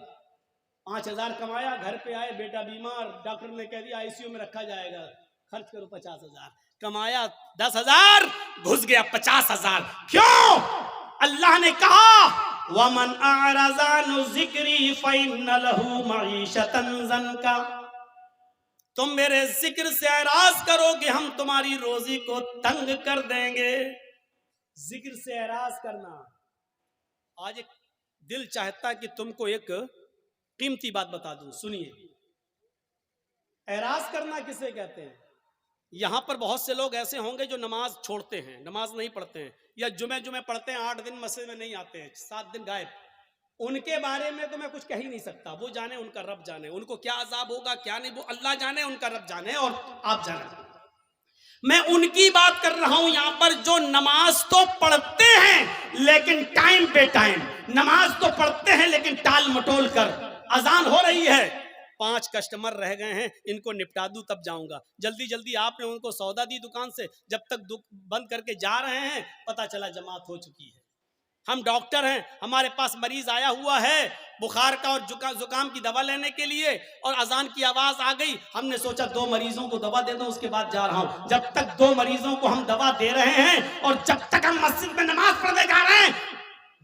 5000 کمایا, گھر پہ آئے, بیٹا بیمار, ڈاکٹر نے کہہ دیا آئی سی یو میں رکھا جائے گا, خرچ کرو 50,000. کمایا 10,000, گھس گیا 50,000. کیوں؟ اللہ نے کہا وَمَنْ أَعْرَضَ عَنْ ذِكْرِي فَإِنَّ لَهُ مَعِيشَةً ضَنْكَ. تم میرے ذکر سے اعراض کرو گے, ہم تمہاری روزی کو تنگ کر دیں گے. ذکر سے اعراض کرنا. آج ایک دل چاہتا کہ تم کو ایک قیمتی بات بتا دوں, سنیے. اعراض کرنا کسے کہتے ہیں؟ یہاں پر بہت سے لوگ ایسے ہوں گے جو نماز چھوڑتے ہیں، نماز نہیں پڑھتے ہیں، یا جمعے پڑھتے ہیں، 8 دن مسجد میں نہیں آتے ہیں، 7 دن غائب. ان کے بارے میں تو میں کچھ کہہ ہی نہیں سکتا. وہ جانے، ان کا رب جانے، ان کو کیا عذاب ہوگا کیا نہیں، وہ اللہ جانے، ان کا رب جانے اور آپ جانے. میں ان کی بات کر رہا ہوں یہاں پر جو نماز تو پڑھتے ہیں لیکن ٹائم پہ ٹائم، نماز تو پڑھتے ہیں لیکن ٹال مٹول کر. اذان ہو رہی ہے، 5 کسٹمر رہ گئے ہیں، ان کو نپٹا دوں تب جاؤں گا. جلدی جلدی آپ نے ان کو سودا دی دکان سے، جب تک بند کر کے جا رہے ہیں پتا چلا جماعت ہو چکی ہے. ہم ڈاکٹر ہیں، ہمارے پاس مریض آیا ہوا ہے بخار کا اور زکام کی دوا لینے کے لیے، اور اذان کی آواز آ گئی. ہم نے سوچا 2 مریضوں کو دوا دے دوں اس کے بعد جا رہا ہوں. جب تک 2 مریضوں کو ہم دوا دے رہے ہیں اور جب تک ہم مسجد میں نماز پڑھنے جا رہے ہیں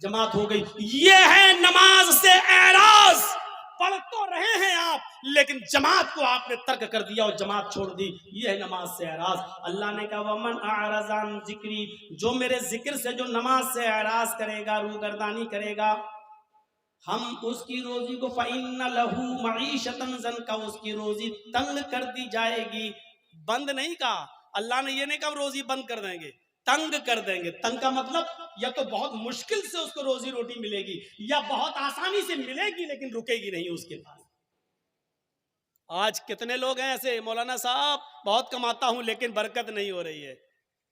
جماعت ہو گئی. یہ ہے نماز سے اعراض. پڑھ تو رہے ہیں آپ لیکن جماعت کو آپ نے ترک کر دیا اور جماعت چھوڑ دی. یہ ہے نماز سے اعراض. اللہ نے کہا ومن اعرض عن ذکری، جو میرے ذکر سے، جو نماز سے اعراض کرے گا، روگردانی کرے گا، ہم اس کی روزی کو فإن لہ معیشۃ ضنکا، اس کی روزی تنگ کر دی جائے گی. بند نہیں کہا اللہ نے، یہ نہیں کہا روزی بند کر دیں گے، تنگ کر دیں گے. تنگ کا مطلب یا تو بہت مشکل سے اس کو روزی روٹی ملے گی، یا بہت آسانی سے ملے گی لیکن رکے گی نہیں اس کے پاس. آج کتنے لوگ ہیں ایسے، مولانا صاحب بہت کماتا ہوں لیکن برکت نہیں ہو رہی ہے.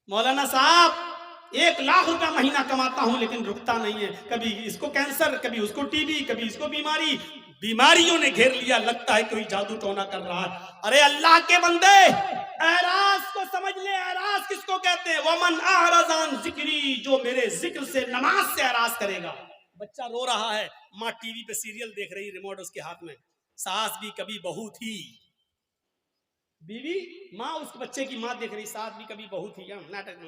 مولانا صاحب 1 لاکھ روپے مہینہ کماتا ہوں لیکن رکتا نہیں ہے. کبھی اس کو کینسر، کبھی اس کو ٹی بی، کبھی اس کو بیماری. بیماریوں نے گھیر لیا، لگتا ہے کوئی جادو ٹونا کر رہا ہے. ارے اللہ کے بندے، اعراض کو سمجھ لے. اعراض کس کو کہتے ہیں؟ ومن اعرض عن ذکری، جو میرے ذکر سے، نماز سے اعراض کرے گا. بچہ رو رہا ہے، ماں ٹی وی پہ سیریل دیکھ رہی، ریموٹ اس کے ہاتھ میں. ساس بھی کبھی بہو تھی، بیوی ماں اس بچے کی ماں دیکھ رہی، ساس بھی کبھی بہو تھی. ناٹک،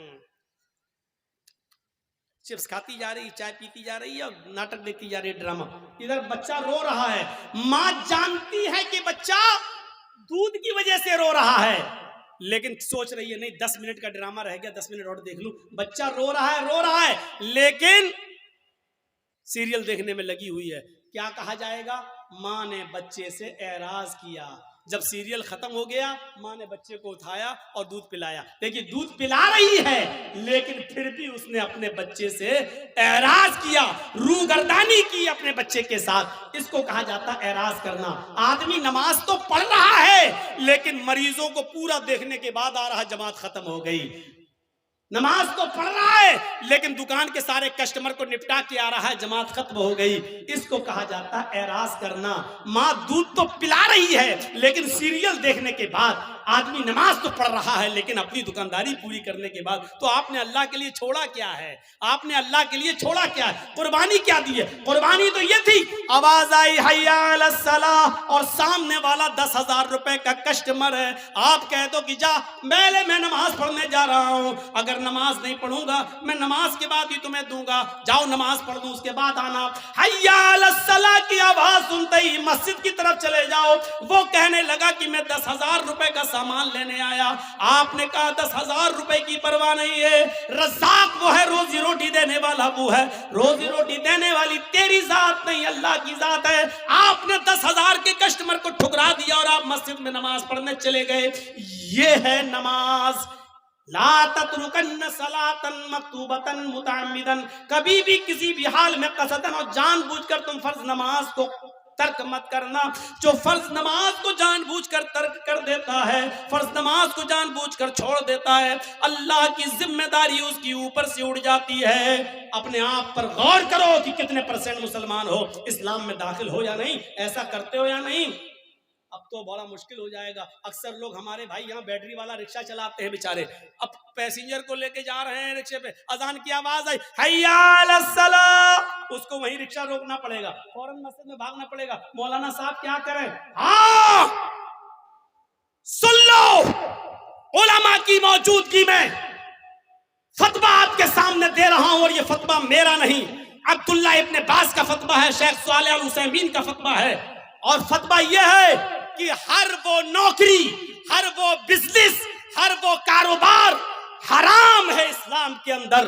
چپس کھاتی جا رہی، چائے پیتی جا رہی ہے اور ناٹک دیکھتی جا رہی ہے، ڈرامہ. ادھر بچہ رو رہا ہے، ماں جانتی ہے کہ بچہ دودھ کی وجہ سے رو رہا ہے لیکن سوچ رہی ہے نہیں 10 منٹ کا ڈرامہ رہ گیا، 10 منٹ اور دیکھ لوں. بچہ رو رہا ہے لیکن سیریل دیکھنے میں لگی ہوئی ہے. کیا کہا جائے گا؟ ماں نے بچے سے اعراض کیا. جب سیریل ختم ہو گیا ماں نے بچے کو اٹھایا اور دودھ پلایا. دیکھیے دودھ پلا رہی ہے لیکن پھر بھی اس نے اپنے بچے سے اعراض کیا، روگردانی کی اپنے بچے کے ساتھ. اس کو کہا جاتا ہے اعراض کرنا. آدمی نماز تو پڑھ رہا ہے لیکن مریضوں کو پورا دیکھنے کے بعد آ رہا جماعت ختم ہو گئی. نماز تو پڑھ رہا ہے لیکن دکان کے سارے کسٹمر کو نپٹا کے آ رہا ہے، جماعت ختم ہو گئی. اس کو کہا جاتا ہے اعراض کرنا. ماں دودھ تو پلا رہی ہے لیکن سیریل دیکھنے کے بعد آدمی نماز تو پڑھ رہا ہے لیکن اپنی دکانداری پوری کرنے کے بعد تو آپ نے اللہ کے لیے چھوڑا کیا ہے؟ آپ نے اللہ کے لیے چھوڑا کیا ہے؟ قربانی کیا دی ہے؟ قربانی تو یہ تھی، آواز آئی حی علی الصلاۃ اور سامنے والا 10,000 روپے کا کسٹمر ہے. آپ کہہ دو کہ جا میں نماز پڑھنے جا رہا ہوں، اگر نماز نہیں پڑھوں گا میں نماز کے بعد ہی تمہیں دوں گا، جاؤ نماز پڑھ دوں اس کے بعد آنا. حی علی الصلاۃ کی آواز سنتے ہی مسجد کی طرف چلے جاؤ. وہ کہنے لگا کہ میں 10,000 روپے کا سامان لینے آیا. آپ نے کہا 10,000 روپے کی پرواہ نہیں ہے، رزاق وہ ہے، روزی روٹی دینے والا وہ ہے، روزی روٹی دینے والی تیری ذات نہیں اللہ کی ذات ہے. آپ نے 10,000 کے کسٹمر کو ٹھکرا دیا اور آپ مسجد میں نماز پڑھنے چلے گئے. یہ ہے نماز. لا تترکن صلاۃ مکتوبۃ متعمدا، کبھی بھی کسی بھی حال میں قصدن اور جان بوجھ کر تم فرض نماز کو ترک مت کرنا. جو فرض نماز کو جان بوجھ کر ترک کر دیتا ہے، فرض نماز کو جان بوجھ کر چھوڑ دیتا ہے، اللہ کی ذمہ داری اس کی اوپر سے اڑ جاتی ہے. اپنے آپ پر غور کرو کہ کتنے % مسلمان ہو، اسلام میں داخل ہو یا نہیں، ایسا کرتے ہو یا نہیں. اب تو بڑا مشکل ہو جائے گا. اکثر لوگ ہمارے بھائی یہاں بیٹری والا رکشہ چلاتے ہیں بیچارے، اب پیسنجر کو لے کے جا رہے ہیں رکشے پہ، اذان کی آواز آئی حی علی الصلاۃ، اس کو وہیں رکشہ روکنا پڑے گا، فوراً مسجد میں بھاگنا پڑے گا. مولانا صاحب کیا کریں؟ ہاں سن لو، علماء کی موجودگی میں فتویٰ آپ کے سامنے دے رہا ہوں، اور یہ فتویٰ میرا نہیں، عبداللہ ابن باز کا فتویٰ ہے، شیخ صالح العثیمین کا فتویٰ ہے. اور فتویٰ یہ ہے کہ ہر وہ نوکری، ہر وہ بزنس، ہر وہ کاروبار حرام ہے اسلام کے اندر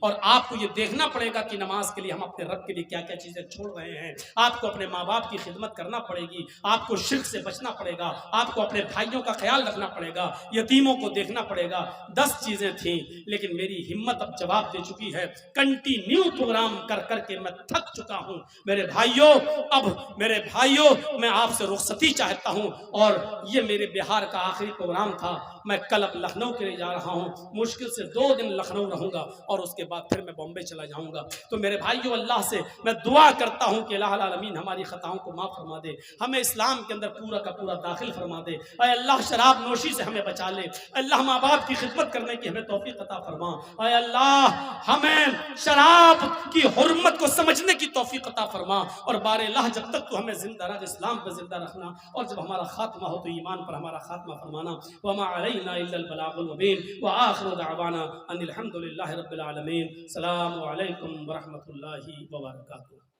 اور آپ کو یہ دیکھنا پڑے گا کہ نماز کے لیے ہم اپنے رب کے لیے کیا کیا چیزیں چھوڑ رہے ہیں. آپ کو اپنے ماں باپ کی خدمت کرنا پڑے گی, آپ کو شرک سے بچنا پڑے گا, آپ کو اپنے بھائیوں کا خیال رکھنا پڑے گا, یتیموں کو دیکھنا پڑے گا. 10 چیزیں تھیں لیکن میری ہمت اب جواب دے چکی ہے. کنٹینیو پروگرام کر کر کے میں تھک چکا ہوں میرے بھائیوں. اب میرے بھائیوں میں آپ سے رخصتی چاہتا ہوں, اور یہ میرے بہار کا آخری پروگرام تھا. میں کل اب لکھنؤ کے لیے جا رہا ہوں, مشکل سے 2 دن لکھنؤ رہوں گا اور اس کے بعد پھر میں بامبے چلا جاؤں گا. تو میرے بھائیوں اللہ سے میں دعا کرتا ہوں کہ الہ العالمین ہماری خطاؤں کو معاف فرما دے, ہمیں اسلام کے اندر پورا کا پورا داخل فرما دے. اے اللہ شراب نوشی سے ہمیں بچا لے, اللہ ماں باپ کی خدمت کرنے کی ہمیں توفیق عطا فرما. اے اللہ ہمیں شراب کی حرمت کو سمجھنے کی توفیق عطا فرما, اور بار اللہ جب تک تو ہمیں زندہ رکھ, اسلام پہ زندہ رکھنا, اور جب ہمارا خاتمہ ہو تو ایمان پر ہمارا خاتمہ فرمانا. وما علینا الا البلاغ المبین وآخر دعوانا ان الحمد للہ رب العالمین. السلام علیکم ورحمۃ اللہ وبرکاتہ.